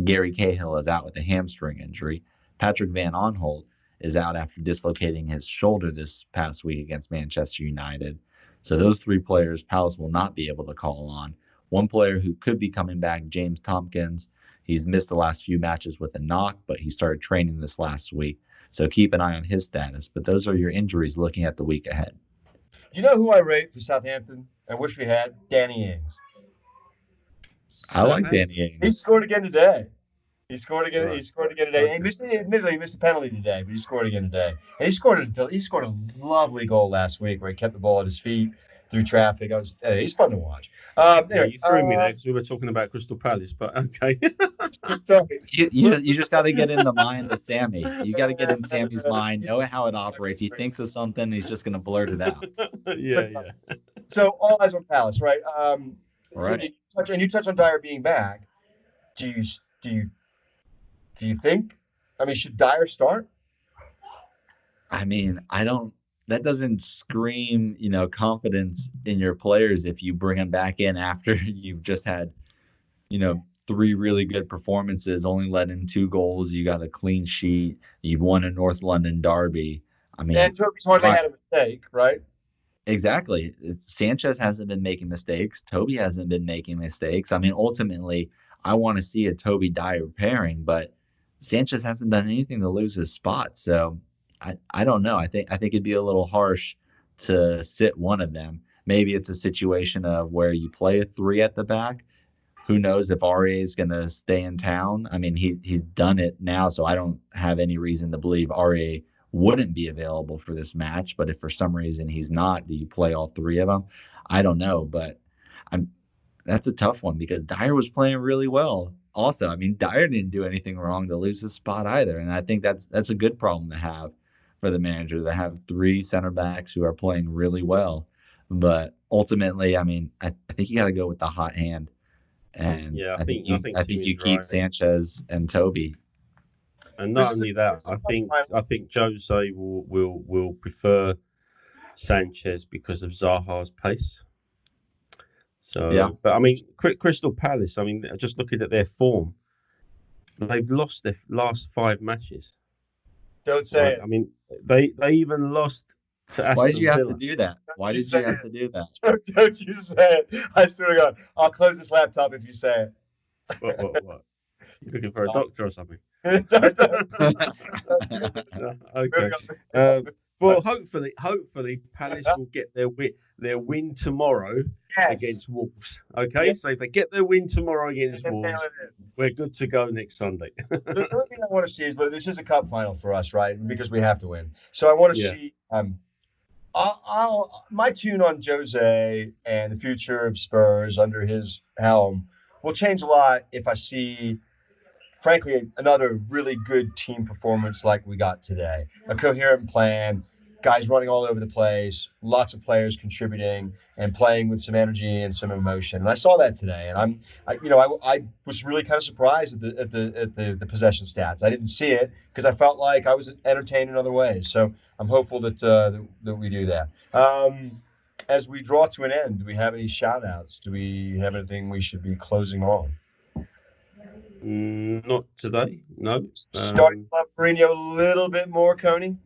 Gary Cahill is out with a hamstring injury. Patrick Van Aanholt is out after dislocating his shoulder this past week against Manchester United. So those three players Palace will not be able to call on. One player who could be coming back, James Tompkins. He's missed the last few matches with a knock, but he started training this last week. So keep an eye on his status. But those are your injuries looking at the week ahead. You know who I rate for Southampton? I wish we had Danny Ings. I like Danny Ings. He scored again today. He scored again today. And admittedly, he missed a penalty today, but he scored again today. And he scored a lovely goal last week where he kept the ball at his feet through traffic. He's fun to watch. Anyway, you threw me there because we were talking about Crystal Palace, but okay. you just got to get in the mind of Sammy. You got to get in Sammy's mind, know how it operates. He thinks of something, he's just going to blurt it out. Yeah. So all eyes on Palace, right? Right. You touched on Dyer being back. Do you think? I mean, should Dyer start? I mean, that doesn't scream, confidence in your players if you bring them back in after you've just had, 3 really good performances, only let in 2 goals. You got a clean sheet. You've won a North London derby. I mean, and Toby's hardly had a mistake, right? Exactly. Sanchez hasn't been making mistakes. Toby hasn't been making mistakes. I mean, ultimately, I want to see a Toby Dyer pairing, but Sanchez hasn't done anything to lose his spot. So I don't know. I think it'd be a little harsh to sit one of them. Maybe it's a situation of where you play a 3 at the back. Who knows if Aurier is going to stay in town? I mean, he's done it now, so I don't have any reason to believe Aurier wouldn't be available for this match. But if for some reason he's not, do you play all 3 of them? I don't know, but that's a tough one because Dyer was playing really well. Also, I mean, Dyer didn't do anything wrong to lose his spot either, and I think that's a good problem to have for the manager, to have 3 center backs who are playing really well. But ultimately, I mean, I think you got to go with the hot hand, and I think you keep right. Sanchez and Toby. And not only that, I think Jose will prefer Sanchez because of Zaha's pace. So, yeah. But I mean, Crystal Palace, I mean, just looking at their form, they've lost their last 5 matches. Don't say it. I mean, they even lost to Aston Villa. Why did you have to do that? Why did you have to do that? Don't you say it. I swear to God, I'll close this laptop if you say it. What? You looking for a doctor or something? Okay. Well, hopefully, Palace will get their win tomorrow against Wolves. Okay, so if they get their win tomorrow against Wolves, we're good to go next Sunday. The only thing I want to see is, look, this is a cup final for us, right? Because we have to win. So I want to see. My tune on Jose and the future of Spurs under his helm will change a lot if I see, frankly, another really good team performance like we got today. A coherent plan, guys running all over the place, lots of players contributing and playing with some energy and some emotion. And I saw that today, and I was really kind of surprised at the possession stats. I didn't see it because I felt like I was entertained in other ways. So I'm hopeful that we do that. As we draw to an end, do we have any shout outs? Do we have anything we should be closing on? Not today, no. Starting off Mourinho a little bit more, Coney.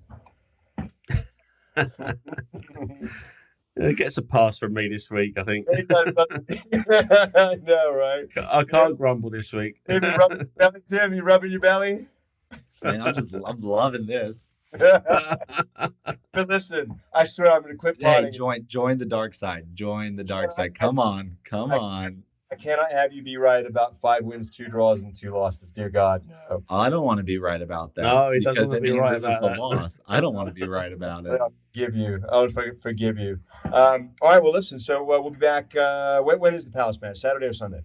It gets a pass from me this week, I think. I know, right? I can't grumble this week. Tim, you rubbing your belly? Man, I'm loving this. But listen, I swear I'm going to quit plotting. Hey, join the dark side. Join the dark side. Come on. I cannot have you be right about 5 wins, 2 draws, and 2 losses. Dear God, no. I don't want to be right about that. No, he doesn't want to be right about that. Loss. I don't want to be right about it. I'll forgive you. All right, well, listen, so we'll be back. When is the Palace match? Saturday or Sunday?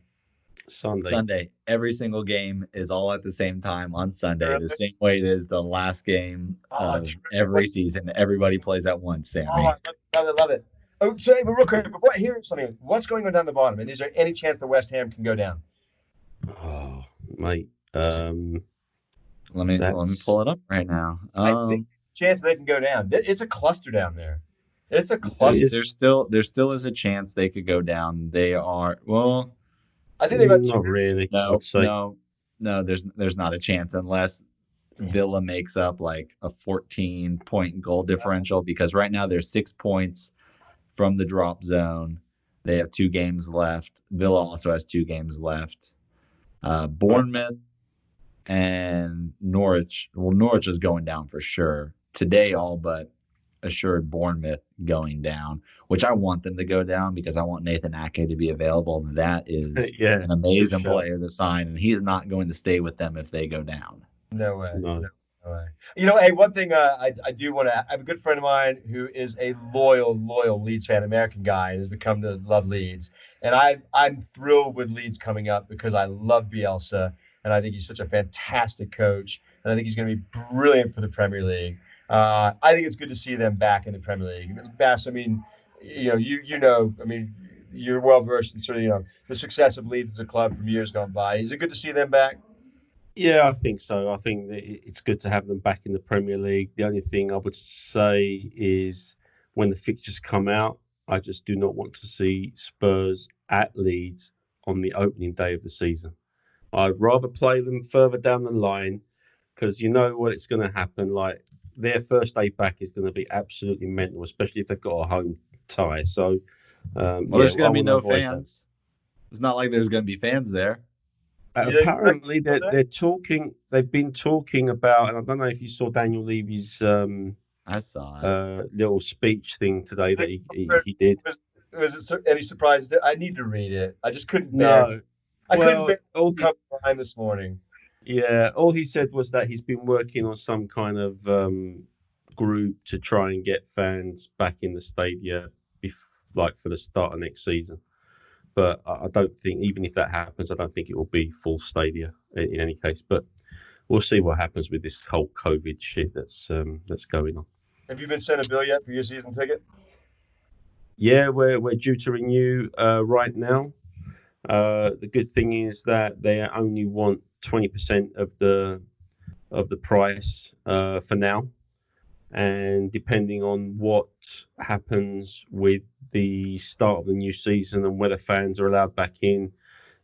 Sunday. Every single game is all at the same time on Sunday, the same way it is the last game of every season. Everybody plays at once, Sammy. I love it. Oh, so but real quick, before I hear something, what's going on down the bottom? And is there any chance that West Ham can go down? Oh, mate. Let me pull it up right now. I think chance they can go down. It's a cluster down there. It's a cluster. There still is a chance they could go down. They are I think they've got not really. No. There's not a chance unless Villa makes up like a 14-point goal differential, because right now there's 6 points from the drop zone. They have 2 games left. Villa also has 2 games left. Bournemouth and Norwich. Well, Norwich is going down for sure. Today, all but assured Bournemouth going down, which I want them to go down because I want Nathan Ake to be available. That is an amazing player to sign, and he is not going to stay with them if they go down. No way. No way. Hey, one thing I do want to. I have a good friend of mine who is a loyal Leeds fan, American guy, and has become to love Leeds. And I'm thrilled with Leeds coming up because I love Bielsa, and I think he's such a fantastic coach, and I think he's going to be brilliant for the Premier League. I think it's good to see them back in the Premier League. Bass, I mean, you're well versed in sort of the success of Leeds as a club from years gone by. Is it good to see them back? Yeah, I think so. I think that it's good to have them back in the Premier League. The only thing I would say is when the fixtures come out, I just do not want to see Spurs at Leeds on the opening day of the season. I'd rather play them further down the line because you know what it's going to happen. Like their first day back is going to be absolutely mental, especially if they've got a home tie. So, there's going to be no fans. It's not like there's going to be fans there. Apparently, they're talking. They've been talking about, and I don't know if you saw Daniel Levy's I saw little speech thing today that he did. Was it any surprise? I need to read it. I just couldn't bear it. I couldn't bear to come behind this morning. Yeah, all he said was that he's been working on some kind of group to try and get fans back in the stadia, for the start of next season. But I don't think, even if that happens, I don't think it will be full stadia in any case. But we'll see what happens with this whole COVID shit that's going on. Have you been sent a bill yet for your season ticket? Yeah, we're due to renew right now. The good thing is that they only want 20% of the price for now, and depending on what happens with the start of the new season and whether fans are allowed back in,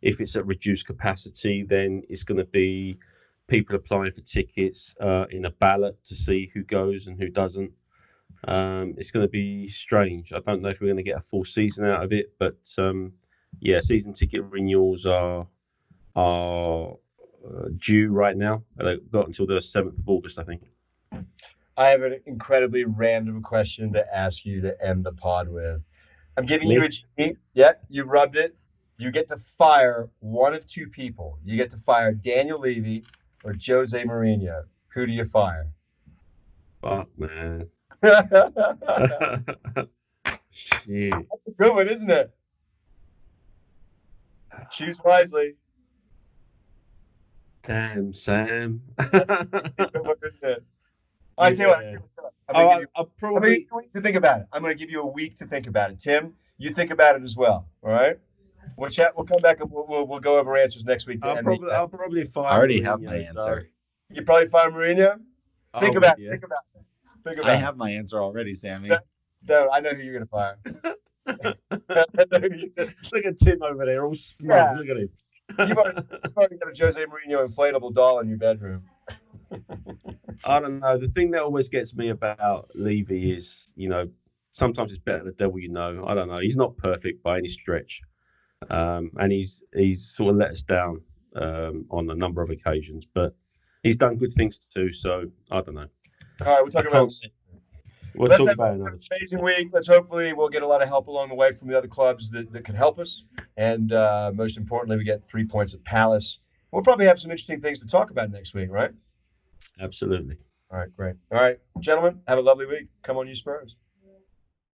if it's at reduced capacity, then it's going to be people applying for tickets in a ballot to see who goes and who doesn't. It's going to be strange. I don't know if we're going to get a full season out of it, but season ticket renewals are due right now. They've got until the 7th of August, I think. I have an incredibly random question to ask you to end the pod with. I'm giving you Me? a genie. Yeah, you've rubbed it. You get to fire one of two people. You get to fire Daniel Levy or Jose Mourinho. Who do you fire? Fuck, man. That's Shit. a good one, isn't it? Choose wisely. Damn, Sam. That's a good one, isn't it? I tell you what, Yeah. I'm gonna give I, you I I'm gonna give probably, you a week to think about it. I'm going to give you a week to think about it. Tim, you think about it as well. All right. We'll chat. We'll come back and we'll go over answers next week to end the. I'll probably I fire already have my Mourinho. So answer. You probably find Mourinho. I Think would, about it. yeah. Think about it. Think I about have my answer already, Sammy. it. No, I know who you're going to fire. Look at Tim over there, all smug. Yeah. Look at him. You've already got a Jose Mourinho inflatable doll in your bedroom. I don't know. The thing that always gets me about Levy is, sometimes it's better the devil you know. I don't know. He's not perfect by any stretch, and he's sort of let us down on a number of occasions. But he's done good things too. So I don't know. All right, we'll talk about. We'll Let's talk have about an another. amazing week. Let's hopefully we'll get a lot of help along the way from the other clubs that can help us. And most importantly, we get 3 points at Palace. We'll probably have some interesting things to talk about next week, right? Absolutely. All right, great. All right, gentlemen, have a lovely week. Come on, you Spurs.